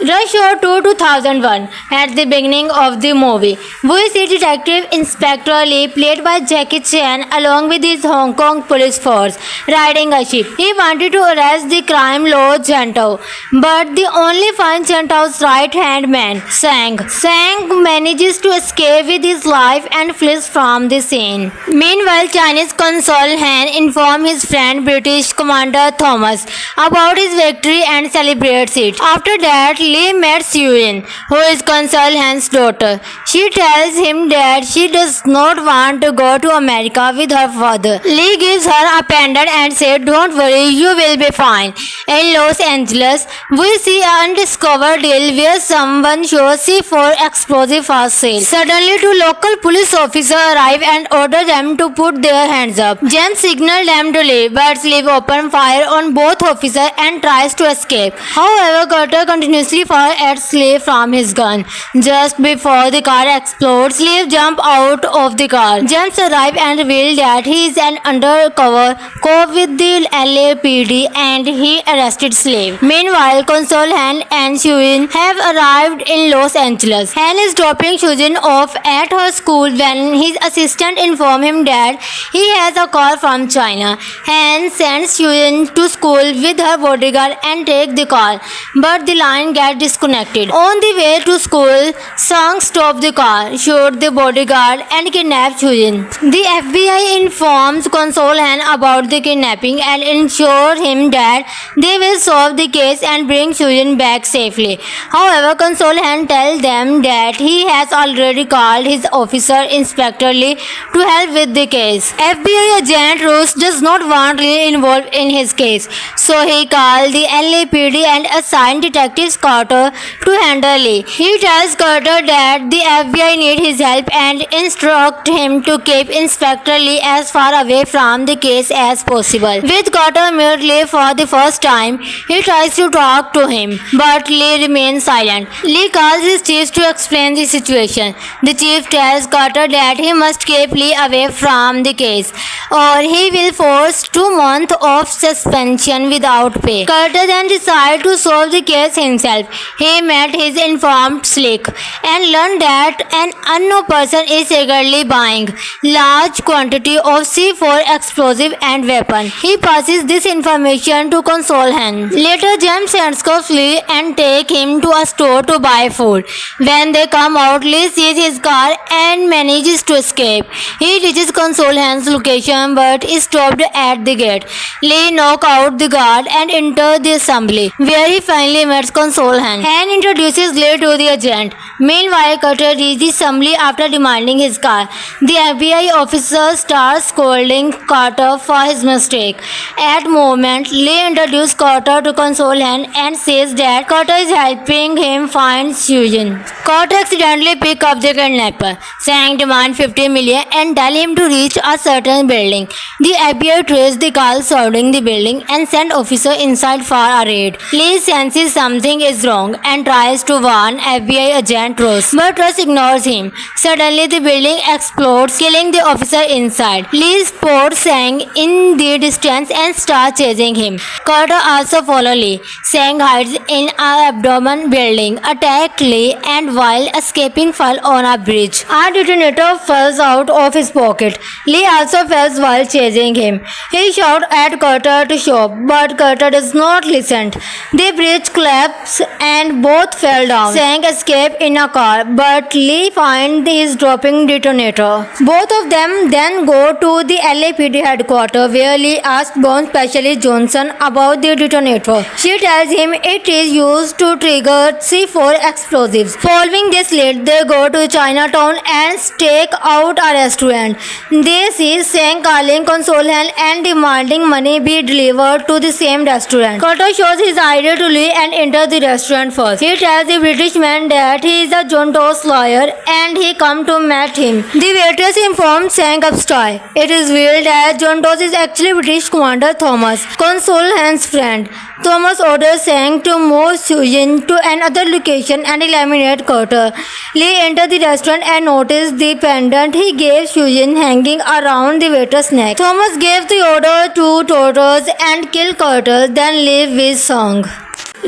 Rush Hour 2 2001. At the beginning of the movie, we see Detective Inspector Lee, played by Jackie Chan, along with his Hong Kong police force, riding a ship. He wanted to arrest the crime lord Chantao, but the only find Chantao's right-hand man, Sang. Sang manages to escape with his life and flees from the scene. Meanwhile, Chinese Consul Han informs his friend British Commander Thomas about his victory and celebrates it. After that, Lee meets Yuan, who is Consul Han's daughter. She tells him that she does not want to go to America with her father. Lee gives her a pendant and says, "Don't worry, you will be fine." In Los Angeles, we see an undiscovered deal where someone shows C4 explosive for sale. Suddenly, two local police officers arrive and order them to put their hands up. James signals them to leave, but Lee opens fire on both officers and tries to escape. However, Carter continuously fires at Lee from his gun. Just before the car explodes, Lee jumps out of the car. James arrives and reveals that he is an undercover cop with the LAPD and he arrested Slave. Meanwhile, Consul Han and Shuyin have arrived in Los Angeles. Han is dropping Shuyin off at her school when his assistant informs him that he has a call from China. Han sends Shuyin to school with her bodyguard and takes the call, but the line gets disconnected. On the way to school, Sang stops the car, shoots the bodyguard and kidnaps Shuyin. The FBI informs Consul Han about the kidnapping and ensures him that they will solve the case and bring Shuyin back safely. However, Consul Han tells them that he has already called his officer Inspector Lee to help with the case. FBI agent Roos does not want Lee involved in his case, so he calls the LAPD and assigns Detective Carter to handle Lee. He tells Carter that the FBI needs his help and instructs him to keep Inspector Lee as far away from the case as possible. With Carter meet Lee for the first time, he tries to talk to him, but Lee remains silent. Lee calls his chief to explain the situation. The chief tells Carter that he must keep Lee away from the case, or he will face 2 months of suspension without pay. Carter then decides to solve the case himself. He met his informant Slick and learned that an unknown person is secretly buying large quantity of C4 explosive and weapon. He passes this information to Consul Han. Later, James handcuffs Lee and take him to a store to buy food. When they come out, Lee sees his car and manages to escape. He reaches Consul Han's location but is stopped at the gate. Lee knocks out the guard and enters the assembly, where he finally meets Consul Han. Han introduces Lee to the agent. Meanwhile, Carter reaches the assembly after demanding his car. The FBI officer starts scolding Carter for his mistake. At moment, Lee introduces Carter to Consul Han and says that Carter is helping him find Shuyin. Carter accidentally picks up the kidnapper. Sang demands $50 million and tells him to reach a certain building. The FBI traces the car surrounding the building and sends officers inside for a raid. Lee senses something is wrong and tries to warn FBI agent Ross, but Ross ignores him. Suddenly, the building explodes, killing the officer inside. Lee spots Sang in the distance and starts chasing him. Carter also follows Lee. Sang hides in an abandoned building, attacks Lee, and while escaping falls on a bridge. A detonator falls out of his pocket. Lee also falls while chasing him. He shouts at Carter to stop, but Carter does not listen. The bridge collapses and both fell down. Sang escapes in a car, but Lee finds his dropping detonator. Both of them then go to the LAPD headquarters, where Lee asks Bomb Specialist Johnson about the detonator. She tells him it is used to trigger C4 explosives. Following this lead, they go to Chinatown and stake out a restaurant. They see Sang calling Consul Han and demanding money be delivered to the same restaurant. Carter shows his ID to Lee and enters the restaurant first. He tells the British man that he is a John Doe's lawyer and he come to meet him. The waitress informs Sang upstairs. It is revealed that John Doe is actually British Commander Thomas, Consul Han's friend. Thomas orders Sang to move Shuyin to another location and eliminate Carter. Lee enters the restaurant and notices the pendant he gave Shuyin hanging around the waiter's neck. Thomas gave the order to torture and kill Carter, then leave with Sang.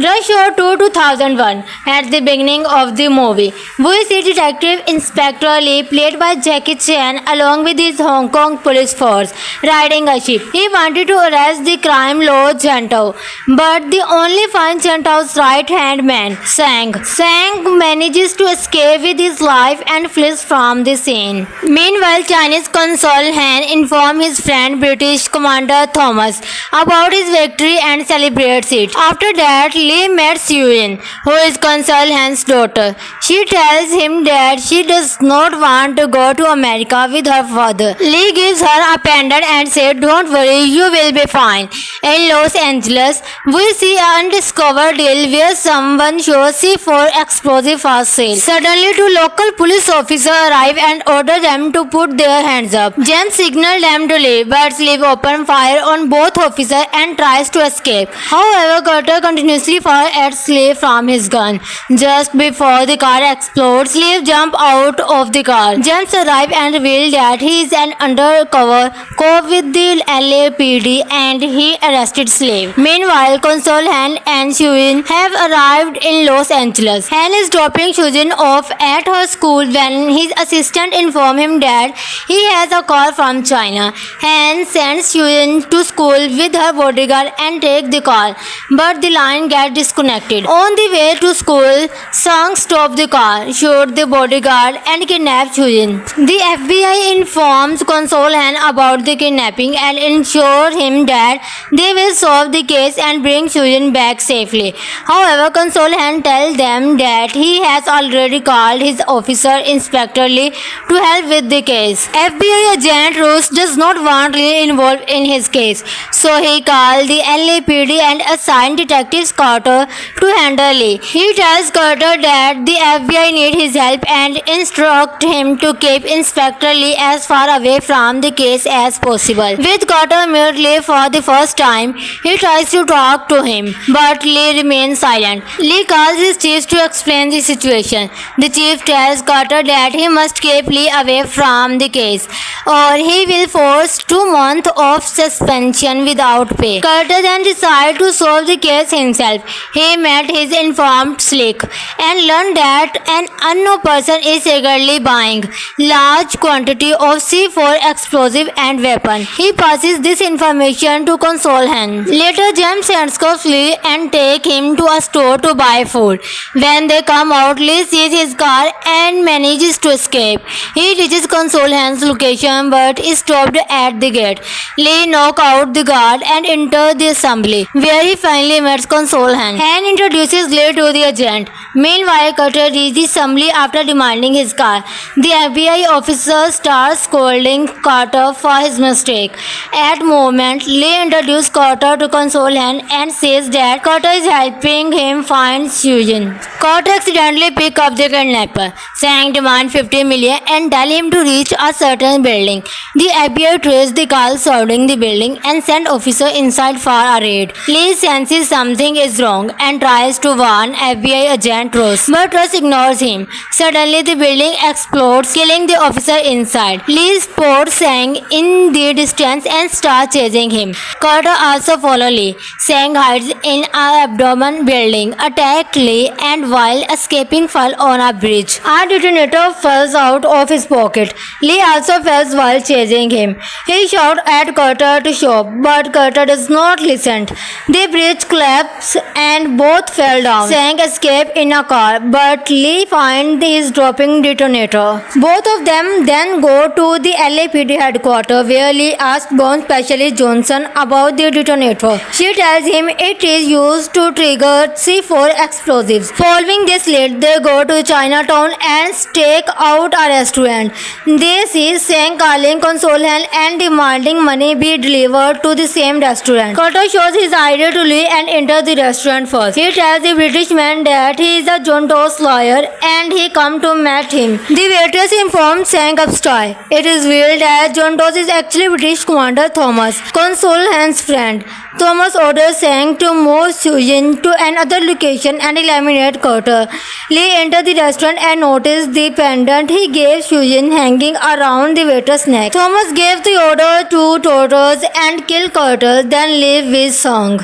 Rush Hour 2001. At the beginning of the movie, we see Detective Inspector Lee, played by Jackie Chan, along with his Hong Kong police force, riding a ship. He wanted to arrest the crime lord Gentao, but the only find Gentao's right-hand man, Sang. Sang manages to escape with his life and flees from the scene. Meanwhile, Chinese consul Han informs his friend British Commander Thomas about his victory and celebrates it. After that, Lee meets Yuen, who is Consul Han's daughter. She tells him that she does not want to go to America with her father. Lee gives her a pendant and says, "Don't worry, you will be fine." In Los Angeles, we see an undiscovered deal where someone shows C4 explosive for sale. Suddenly, two local police officers arrive and order them to put their hands up. James signals them to leave, but Lee opens fire on both officers and tries to escape. However, Carter continuously fires at Lee from his gun. Just before the car explodes, Lee jumps out of the car. James arrives and reveals that he is an undercover cop with the LAPD and he arrested Slave. Meanwhile, Consul Han and Shuyin have arrived in Los Angeles. Han is dropping Shuyin off at her school when his assistant informs him that he has a call from China. Han sends Shuyin to school with her bodyguard and takes the call, but the line gets disconnected. On the way to school, Sang stops the car, shoots the bodyguard and kidnaps Shuyin. The FBI informs Consul Han about the kidnapping and ensures him that they will solve the case and bring Shuyin back safely. However, Consul Han tells them that he has already called his officer Inspector Lee to help with the case. FBI agent Roos does not want Lee involved in his case, so he calls the LAPD and assigns Detective Carter to handle Lee. He tells Carter that the FBI needs his help and instructs him to keep Inspector Lee as far away from the case as possible. With Carter meeting Lee for the first time, he tries to talk to him, but Lee remains silent. Lee calls his chief to explain the situation. The chief tells Carter that he must keep Lee away from the case, or he will face 2 months of suspension without pay. Carter then decides to solve the case himself. He met his informant Slick and learned that an unknown person is secretly buying large quantity of C4 explosive and weapon. He passes this information to Consul Han. Later, James handcuffs Lee and take him to a store to buy food. When they come out, Lee sees his car and manages to escape. He reaches Consul Han's location but is stopped at the gate. Lee knocks out the guard and enters the assembly, where he finally meets Consul Han. Han introduces Lee to the agent. Meanwhile, Carter reaches the assembly after demanding his car. The FBI officer starts scolding Carter for his mistake. At moment, Lee introduces Carter to Consul Han and says that Carter is helping him find Shuyin. Carter accidentally picks up the kidnapper. Sang demands $50 million and tells him to reach a certain building. The FBI traces the car surrounding the building and sends officers inside for a raid. Lee senses something is wrong and tries to warn FBI agent Ross, but Ross ignores him. Suddenly, the building explodes, killing the officer inside. Lee spots Sang in the distance and starts chasing him. Carter also follows Lee. Sang hides in an abandoned building, attacks Lee, and while escaping falls on a bridge. A detonator falls out of his pocket. Lee also falls while chasing him. He shouts at Carter to stop, but Carter does not listen. The bridge collapses and both fell down. Sang escapes in a car, but Lee finds his dropping detonator. Both of them then go to the LAPD headquarters, where Lee asks Bond Specialist Johnson about the detonator. She tells him it is used to trigger C4 explosives. Following this lead, they go to Chinatown and stake out a restaurant. They see Sang calling Consul Han and demanding money be delivered to the same restaurant. Carter shows his ID to Lee and enters the restaurant first. He tells the British man that he is a John Doe's lawyer and he come to meet him. The waitress informs Sang upstairs. It is revealed that John Doe is actually British Commander Thomas, Consul Han's friend. Thomas orders Sang to move Shuyin to another location and eliminate Carter. Lee enters the restaurant and notices the pendant he gave Shuyin hanging around the waiter's neck. Thomas gave the order to torture and kill Carter, then leave with Sang.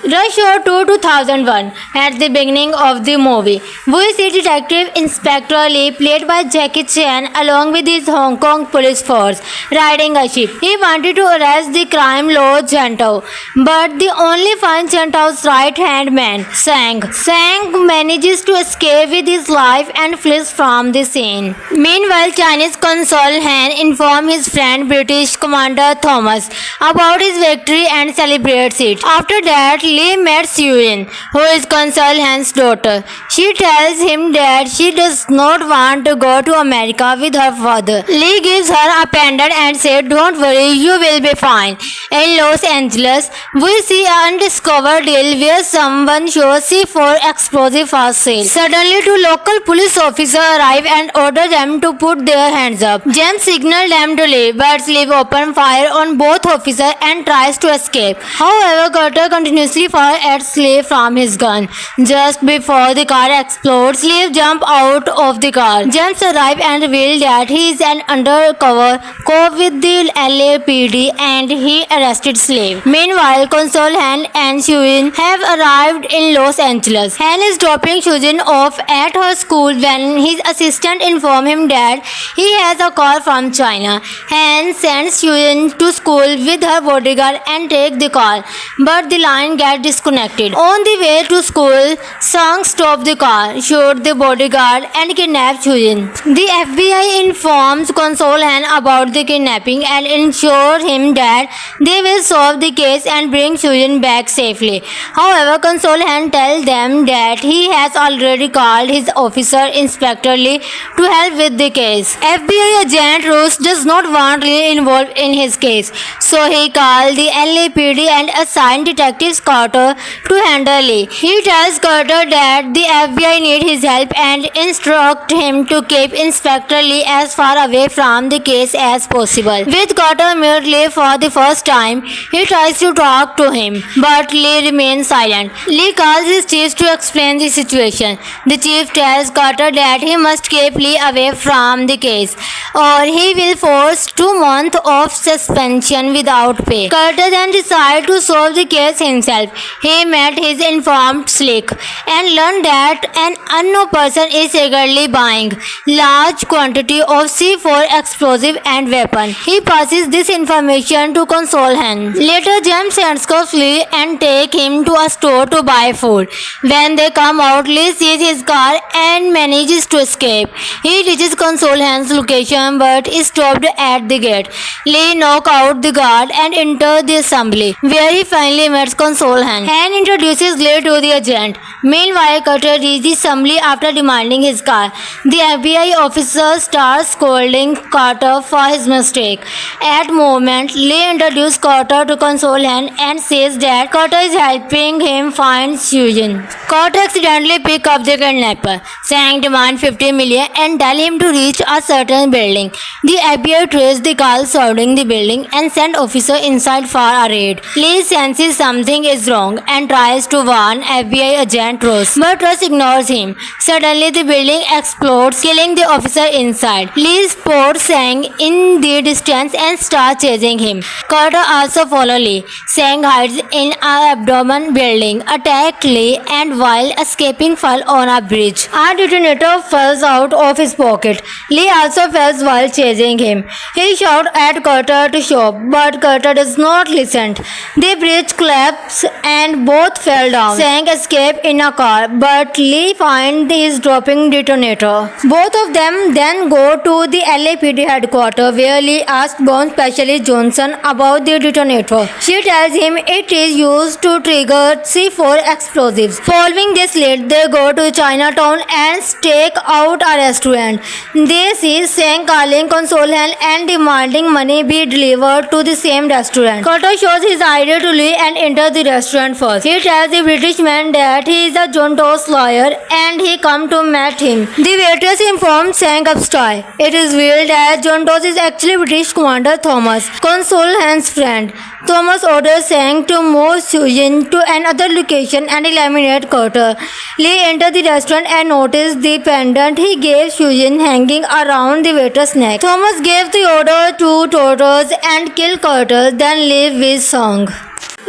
Rush Hour 2 2001. At the beginning of the movie, we see Detective Inspector Lee, played by Jackie Chan, along with his Hong Kong police force, riding a ship. He wanted to arrest the crime lord Gentao, but the only find Gentao's right-hand man, Sang. Sang manages to escape with his life and flees from the scene. Meanwhile, Chinese consul Han informs his friend British Commander Thomas about his victory and celebrates it. After that, Lee meets Yuen, who is Consul Han's daughter. She tells him that she does not want to go to America with her father. Lee gives her a pendant and says, "Don't worry, you will be fine." In Los Angeles, we see an undiscovered deal where someone shows C4 explosive for sale. Suddenly, two local police officers arrive and order them to put their hands up. James signals them to leave, but Lee opens fire on both officers and tries to escape. However, Carter continuously fires at Lee from his gun. Just before the car explodes, Lee jumps out of the car. James arrives and reveals that he is an undercover cop with the LAPD and he arrested Slave. Meanwhile, Consul Han and Shuyin have arrived in Los Angeles. Han is dropping Shuyin off at her school when his assistant informs him that he has a call from China. Han sends Shuyin to school with her bodyguard and takes the call, but the line gets disconnected. On the way to school, Sang stops the car, shoots the bodyguard and kidnaps Shuyin. The FBI informs Consul Han about the kidnapping and ensures him that they will solve the case and bring Shuyin back safely. However, Consul Han tells them that he has already called his officer Inspector Lee to help with the case. FBI agent Roos does not want Lee involved in his case, so he calls the LAPD and assigns Detective Carter to handle Lee. He tells Carter that the FBI needs his help and instructs him to keep Inspector Lee as far away from the case as possible. With Carter meet Lee for the first time, he tries to talk to him, but Lee remains silent. Lee calls his chief to explain the situation. The chief tells Carter that he must keep Lee away from the case, or he will face 2 months of suspension without pay. Carter then decides to solve the case himself. He met his informant Slick and learned that an unknown person is secretly buying large quantity of C4 explosive and weapon. He passes this information to Consul Han. Later, James handcuffs Lee and take him to a store to buy food. When they come out, Lee sees his car and manages to escape. He reaches Consul Han's location but is stopped at the gate. Lee knocks out the guard and enters the assembly, where he finally meets Consul Han. Han introduces Lee to the agent. Meanwhile, Carter reaches the assembly after demanding his car. The FBI officer starts scolding Carter for his mistake. At moment, Lee introduces Carter to Consul Han and says that Carter is helping him find Shuyin. Carter accidentally picks up the kidnapper. Sang demands $50 million and tells him to reach a certain building. The FBI traces the car surrounding the building and sends officers inside for a raid. Lee senses something is wrong and tries to warn FBI agent Ross, but Ross ignores him. Suddenly, the building explodes, killing the officer inside. Lee spots Sang in the distance and starts chasing him. Carter also follows Lee. Sang hides in an abandoned building, attacks Lee, and while escaping falls on a bridge. A detonator falls out of his pocket. Lee also falls while chasing him. He shouts at Carter to stop, but Carter does not listen. The bridge collapses and both fell down. Sang escapes in a car, but Lee finds his dropping detonator. Both of them then go to the LAPD headquarters, where Lee asks Bond Specialist Johnson about the detonator. She tells him it is used to trigger C4 explosives. Following this lead, they go to Chinatown and stake out a restaurant. They see Sang calling Consul Han and demanding money be delivered to the same restaurant. Carter shows his ID to Lee and enters the restaurant first. He tells the British man that he is a Jonto's lawyer and he come to meet him. The waitress informs Sang upstairs. It is revealed that Jontos is actually British Commander Thomas, Consul Han's friend. Thomas orders Sang to move Shuyin to another location and eliminate Carter. Lee enters the restaurant and notices the pendant he gave Shuyin hanging around the waiter's neck. Thomas gave the order to torture and kill Carter, then leave with Sang.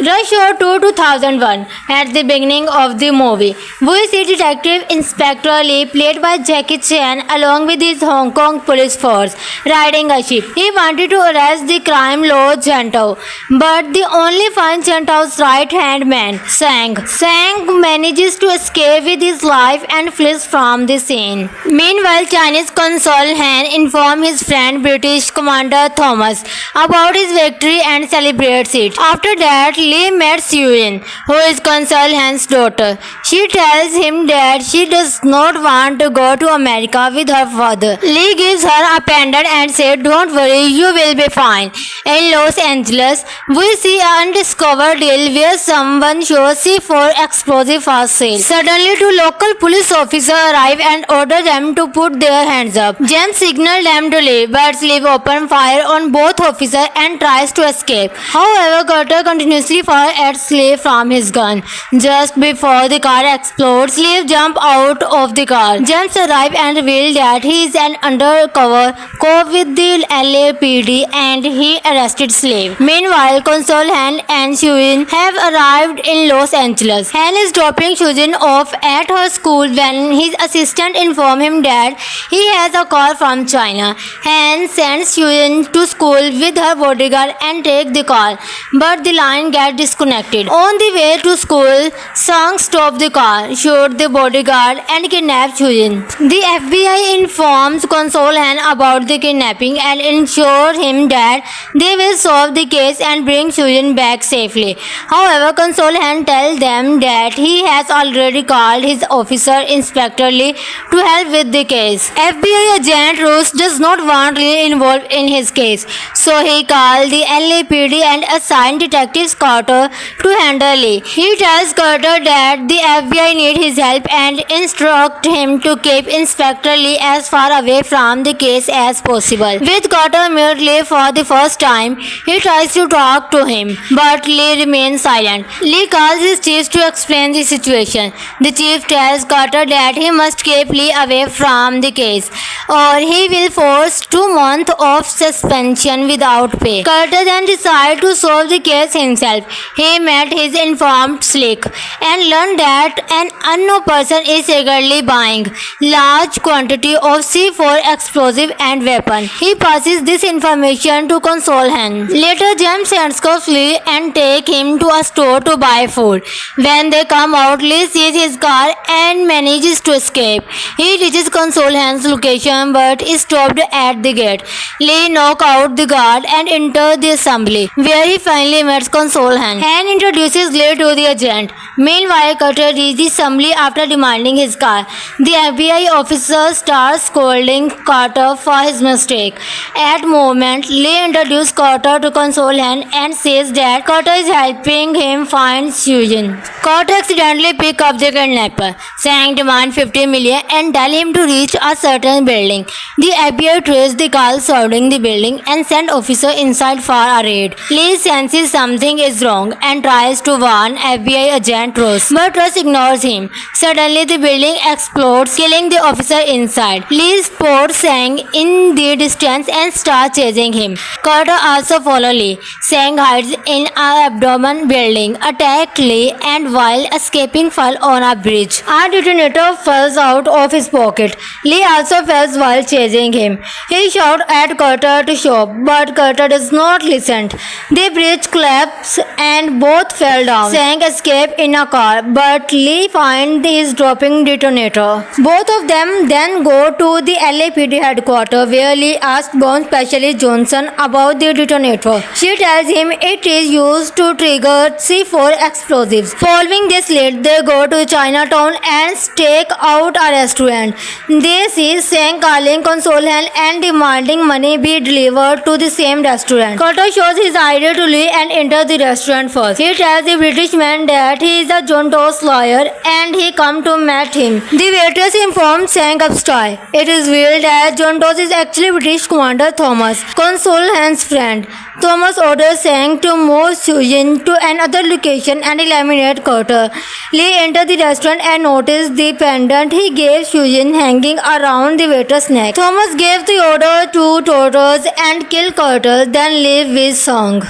Rush Hour 2 2001. At the beginning of the movie, we see Detective Inspector Lee, played by Jackie Chan, along with his Hong Kong police force, riding a ship. He wanted to arrest the crime lord Chantao, but the only find Chantao's right-hand man, Sang. Sang manages to escape with his life and flees from the scene. Meanwhile, Chinese consul Han informs his friend British Commander Thomas about his victory and celebrates it. After that, Lee meets Yuan, who is Consul Han's daughter. She tells him that she does not want to go to America with her father. Lee gives her a pendant and says, "Don't worry, you will be fine." In Los Angeles, we see an undiscovered deal where someone shows C4 explosive for sale. Suddenly, two local police officers arrive and order them to put their hands up. James signals them to leave, but Lee opens fire on both officers and tries to escape. However, Carter continuously fires at Lee from his gun. Just before the car explodes, Lee jumps out of the car. James arrives and reveals that he is an undercover cop with the LAPD and he arrested Slave. Meanwhile, Consul Han and Shuyin have arrived in Los Angeles. Han is dropping Shuyin off at her school when his assistant informs him that he has a call from China. Han sends Shuyin to school with her bodyguard and takes the call, but the line gets disconnected. On the way to school, Sang stops the car, shoots the bodyguard and kidnaps Shuyin. The FBI informs Consul Han about the kidnapping and ensures him that they will solve the case and bring Shuyin back safely. However, Consul Han tells them that he has already called his officer Inspector Lee to help with the case. FBI agent Roos does not want Lee involved in his case, so he calls the LAPD and assigns Detective Carter to handle Lee. He tells Carter that the FBI need his help and instructs him to keep Inspector Lee as far away from the case as possible. With Carter meet Lee for the first time, he tries to talk to him, but Lee remains silent. Lee calls his chief to explain the situation. The chief tells Carter that he must keep Lee away from the case, or he will face 2 months of suspension without pay. Carter then decides to solve the case himself. He met his informant Slick and learned that an unknown person is secretly buying large quantity of C4 explosive and weapon. He passes this information to Consul Han. Later, James handcuffs Lee and take him to a store to buy food. When they come out, Lee sees his car and manages to escape. He reaches Consul Han's location but is stopped at the gate. Lee knocks out the guard and enters the assembly, where he finally meets Consul Han. Han introduces Lee to the agent. Meanwhile, Carter reaches the assembly after demanding his car. The FBI officer starts scolding Carter for his mistake. At moment, Lee introduces Carter to Consul Han and says that Carter is helping him find Shuyin. Carter accidentally picks up the kidnapper. Sang demands $50 million and tells him to reach a certain building. The FBI traces the car surrounding the building and sends officers inside for a raid. Lee senses something is wrong and tries to warn FBI agent Ross, but Ross ignores him. Suddenly, the building explodes, killing the officer inside. Lee spots Sang in the distance and starts chasing him. Carter also follows Lee. Sang hides in an abandoned building, attacks Lee, and while escaping falls on a bridge. A detonator falls out of his pocket. Lee also falls while chasing him. He shouts at Carter to stop, but Carter does not listen. The bridge collapses and both fell down. Sang escapes in a car, but Lee finds his dropping detonator. Both of them then go to the LAPD headquarters, where Lee asks Bond Specialist Johnson about the detonator. She tells him it is used to trigger C4 explosives. Following this lead, they go to Chinatown and stake out a restaurant. They see Sang calling Consul Han and demanding money be delivered to the same restaurant. Carter shows his ID to Lee and enters the restaurant first. He tells the British man that he is a John Doe's lawyer and he come to meet him. The waitress informs Sang upstairs. It is revealed that John Doe is actually British Commander Thomas, Consul Han's friend. Thomas orders Sang to move Shuyin to another location and eliminate Carter. Lee enters the restaurant and notices the pendant he gave Shuyin hanging around the waiter's neck. Thomas gave the order to torture and kill Carter, then leave with Sang.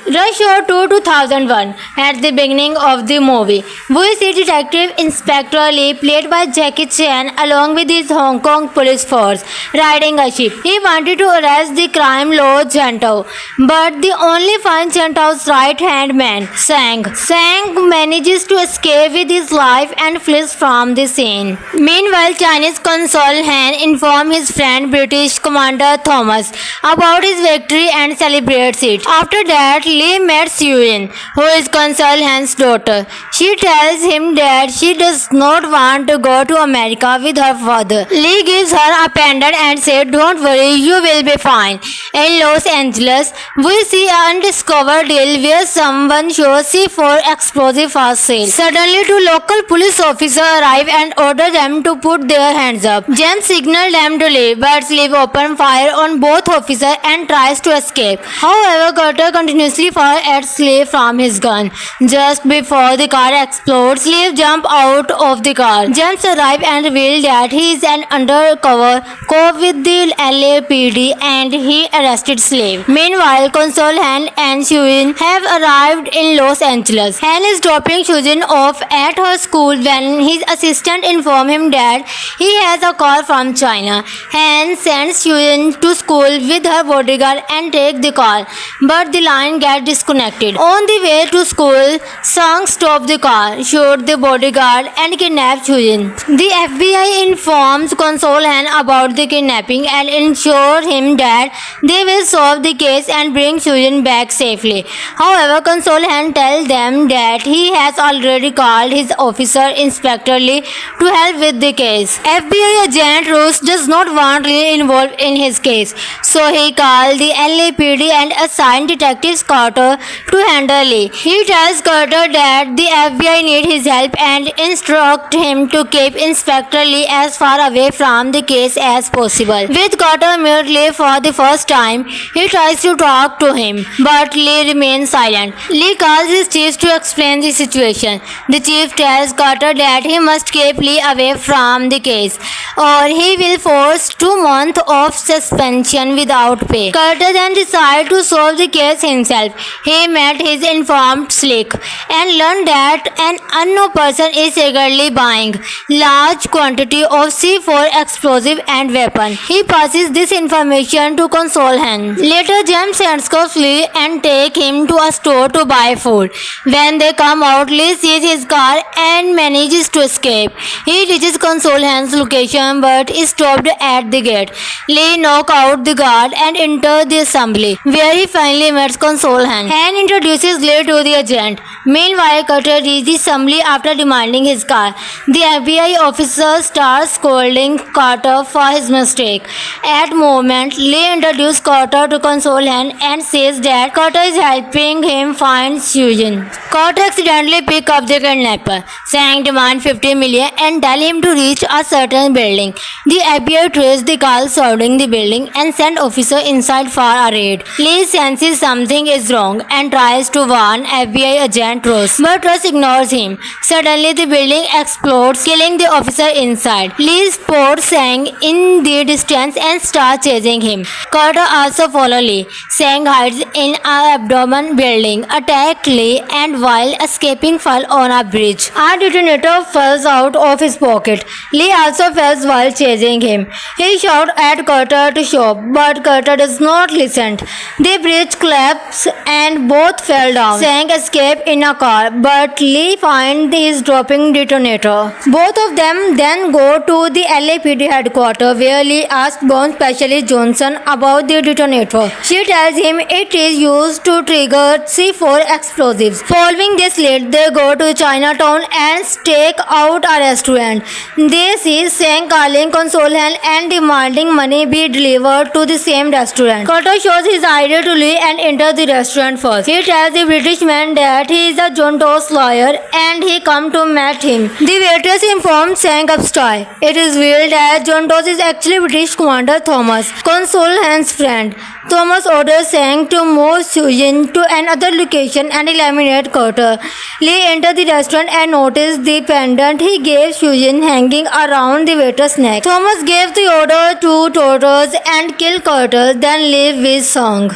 Rush Hour 2 2001. At the beginning of the movie, we see Detective Inspector Lee, played by Jackie Chan, along with his Hong Kong police force, riding a ship. He wanted to arrest the crime lord Gentao, but the only find Gentao's right-hand man, Sang. Sang manages to escape with his life and flees from the scene. Meanwhile, Chinese consul Han informs his friend British Commander Thomas about his victory and celebrates it. After that, Lee met Suyin, who is Consul Han's daughter. She tells him that she does not want to go to America with her father. Lee gives her a pendant and says, "Don't worry, you will be fine." In Los Angeles, we see an undiscovered deal where someone shows C4 explosive for sale. Suddenly, two local police officers arrive and order them to put their hands up. James signals them to leave, but Lee opens fire on both officers and tries to escape. However, Carter continuously fires at Lee from his gun. Just before the car explodes, Lee jumps out of the car. James arrives and reveals that he is an undercover cop with the LAPD and he arrested Slave. Meanwhile, Consul Han and Suyin have arrived in Los Angeles. Han is dropping Suyin off at her school when his assistant informs him that he has a call from China. Han sends Suyin to school with her bodyguard and takes the call, but the line gets disconnected. On the way to school, Sang stops the car, shoots the bodyguard and kidnaps Suyin. The FBI informs Consul Han about the kidnapping and ensures him that they will solve the case and bring Suyin back safely. However, Consul Han tells them that he has already called his officer Inspector Lee to help with the case. FBI agent Roos does not want Lee involved in his case, so he calls the LAPD and assigns Detective Carter to handle Lee. He tells Carter that the FBI needs his help and instructs him to keep Inspector Lee as far away from the case as possible. With Carter meet Lee for the first time, he tries to talk to him, but Lee remains silent. Lee calls his chief to explain the situation. The chief tells Carter that he must keep Lee away from the case, or he will face 2 months of suspension without pay. Carter then decides to solve the case himself. He met his informant Slick and learned that an unknown person is secretly buying large quantity of C4 explosive and weapon. He passes this information to Consul Han. Later, James handcuffs Lee and take him to a store to buy food. When they come out, Lee sees his car and manages to escape. He reaches Consul Han's location but is stopped at the gate. Lee knocks out the guard and enters the assembly, where he finally meets Consul Han. Han introduces Lee to the agent. Meanwhile, Carter reaches the assembly after demanding his car. The FBI officer starts scolding Carter for his mistake. At moment, Lee introduces Carter to Consul Han and says that Carter is helping him find Suyin. Carter accidentally picks up the kidnapper. Sang demands $50 million and tells him to reach a certain building. The FBI traces the car surrounding the building and sends officers inside for a raid. Lee senses something is wrong and tries to warn FBI agent Ross, but Ross ignores him. Suddenly, the building explodes, killing the officer inside. Lee spots Sang in the distance and starts chasing him. Carter also follows Lee. Sang hides in an abandoned building, attacks Lee, and while escaping falls on a bridge. A detonator falls out of his pocket. Lee also falls while chasing him. He shouts at Carter to stop, but Carter does not listen. The bridge collapses and both fell down. Sang escapes in a car, but Lee finds his dropping detonator. Both of them then go to the LAPD headquarters, where Lee asks Bond Specialist Johnson about the detonator. She tells him it is used to trigger C4 explosives. Following this lead, they go to Chinatown and stake out a restaurant. They see Sang calling Consul Han and demanding money be delivered to the same restaurant. Carter shows his ID to Lee and enters the restaurant first. He tells the British man that he is a Jonto's lawyer and he come to meet him. The waitress informs Sang upstairs. It is revealed that Jontos is actually British Commander Thomas, Consul Han's friend. Thomas orders Sang to move Suyin to another location and eliminate Carter. Lee enters the restaurant and notices the pendant he gave Suyin hanging around the waiter's neck. Thomas gave the order to torture and kill Carter, then leave with Sang.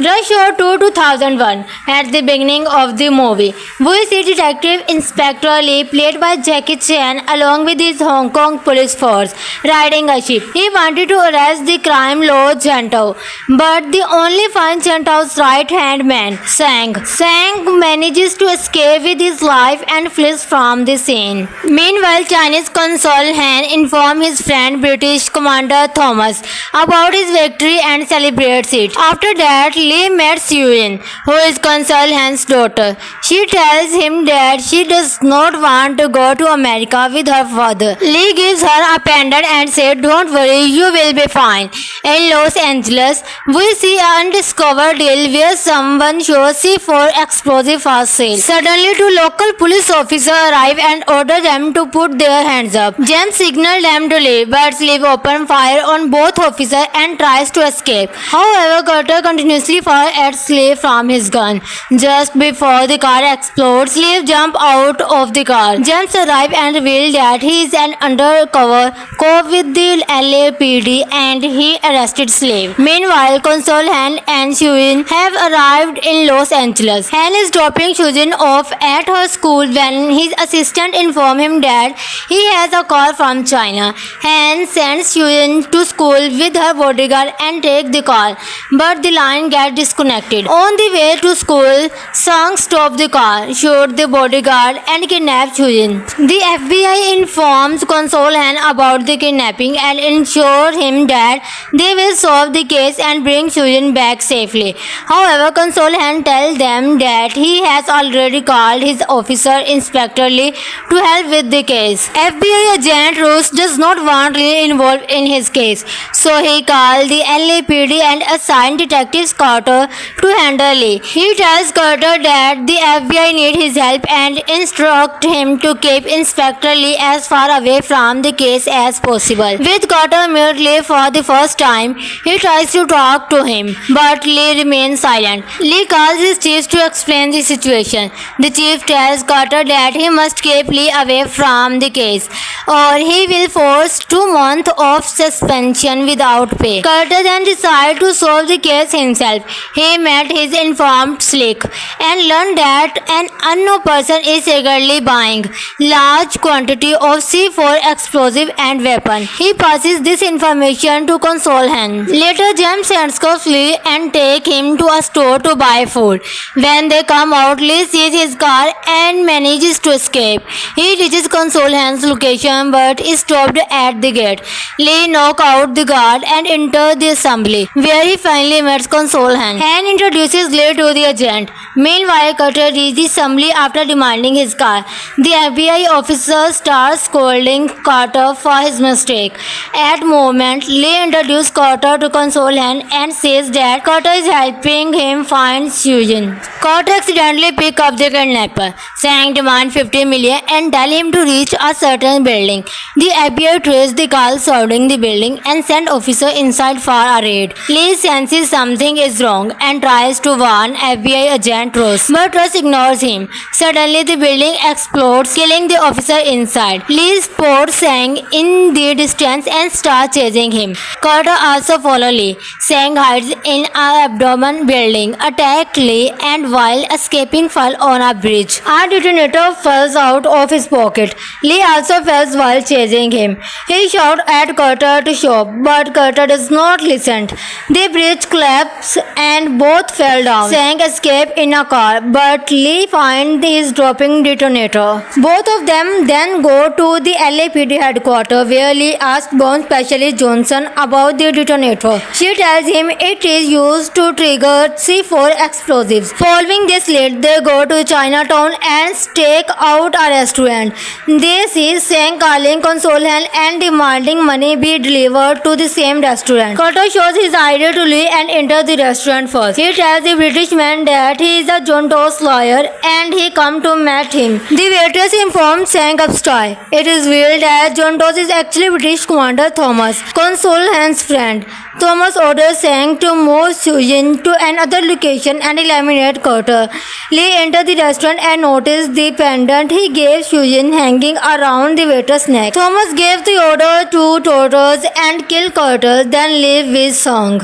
Rush Hour 2 2001. At the beginning of the movie, we see Detective Inspector Lee, played by Jackie Chan, along with his Hong Kong police force, riding a ship. He wanted to arrest the crime lord Chantao, but the only find Chantao's right-hand man, Sang. Sang manages to escape with his life and flees from the scene. Meanwhile, Chinese consul Han informs his friend British Commander Thomas about his victory and celebrates it. After that, Lee meets Yuen, who is Consul Han's daughter. She tells him that she does not want to go to America with her father. Lee gives her a pendant and says, "Don't worry, you will be fine." In Los Angeles, we see an undiscovered deal where someone shows C4 explosive for sale. Suddenly, two local police officers arrive and order them to put their hands up. James signals them to leave, but Lee opens fire on both officers and tries to escape. However, Carter continuously fires at Lee from his gun. Just before the car explodes, Lee jumps out of the car. James arrives and reveals that he is an undercover cop with the LAPD and he arrested Slave. Meanwhile, Consul Han and Shuyin have arrived in Los Angeles. Han is dropping Shuyin off at her school when his assistant informs him that he has a call from China. Han sends Shuyin to school with her bodyguard and takes the call, but the line gets disconnected. On the way to school, Sang stops the car, shoots the bodyguard and kidnaps Shuyin. The FBI informs Consul Han about the kidnapping and ensures him that they will solve the case and bring Shuyin back safely. However, Consul Han tells them that he has already called his officer Inspector Lee to help with the case. FBI agent Roos does not want Lee involved in his case, so he calls the LAPD and assigns Detective Carter to handle Lee. He tells Carter that the FBI needs his help and instructs him to keep Inspector Lee as far away from the case as possible. With Carter meet Lee for the first time, he tries to talk to him, but Lee remains silent. Lee calls his chief to explain the situation. The chief tells Carter that he must keep Lee away from the case, or he will force 2 months of suspension without pay. Carter then decides to solve the case himself. He met his informant Slick and learned that an unknown person is secretly buying large quantity of C4 explosive and weapon. He passes this information to Consul Han. Later, James handcuffs Lee and take him to a store to buy food. When they come out, Lee sees his car and manages to escape. He reaches Consul Han's location but is stopped at the gate. Lee knocks out the guard and enters the assembly, where he finally meets Consul Han. Han introduces Lee to the agent. Meanwhile, Carter reaches the assembly after demanding his car. The FBI officer starts scolding Carter for his mistake. At moment, Lee introduces Carter to Consul Han and says that Carter is helping him find Shuyin. Carter accidentally picks up the kidnapper. Sang demands $50 million and tells him to reach a certain building. The FBI traces the car surrounding the building and sends officers inside for a raid. Lee senses something is wrong and tries to warn FBI agent Ross, but Ross ignores him. Suddenly, the building explodes, killing the officer inside. Lee spots Sang in the distance and starts chasing him. Carter also follows Lee. Sang hides in an abandoned building, attacks Lee, and while escaping falls on a bridge. A detonator falls out of his pocket. Lee also falls while chasing him. He shouts at Carter to stop, but Carter does not listen. The bridge collapses and both fell down. Sang escapes in a car, but Lee finds his dropping detonator. Both of them then go to the LAPD headquarters, where Lee asks Bond Specialist Johnson about the detonator. She tells him it is used to trigger C4 explosives. Following this lead, they go to Chinatown and stake out a restaurant. They see Sang calling Consul Han and demanding money be delivered to the same restaurant. Carter shows his ID to Lee and enters the restaurant first. He tells the British man that he is a John Doe's lawyer and he come to meet him. The waitress informs Sang upstairs. It is revealed that John Doe is actually British Commander Thomas, Consul Han's friend. Thomas orders Sang to move Shuyin to another location and eliminate Carter. Lee enters the restaurant and notices the pendant he gave Shuyin hanging around the waiter's neck. Thomas gave the order to torture and kill Carter, then leave with Sang.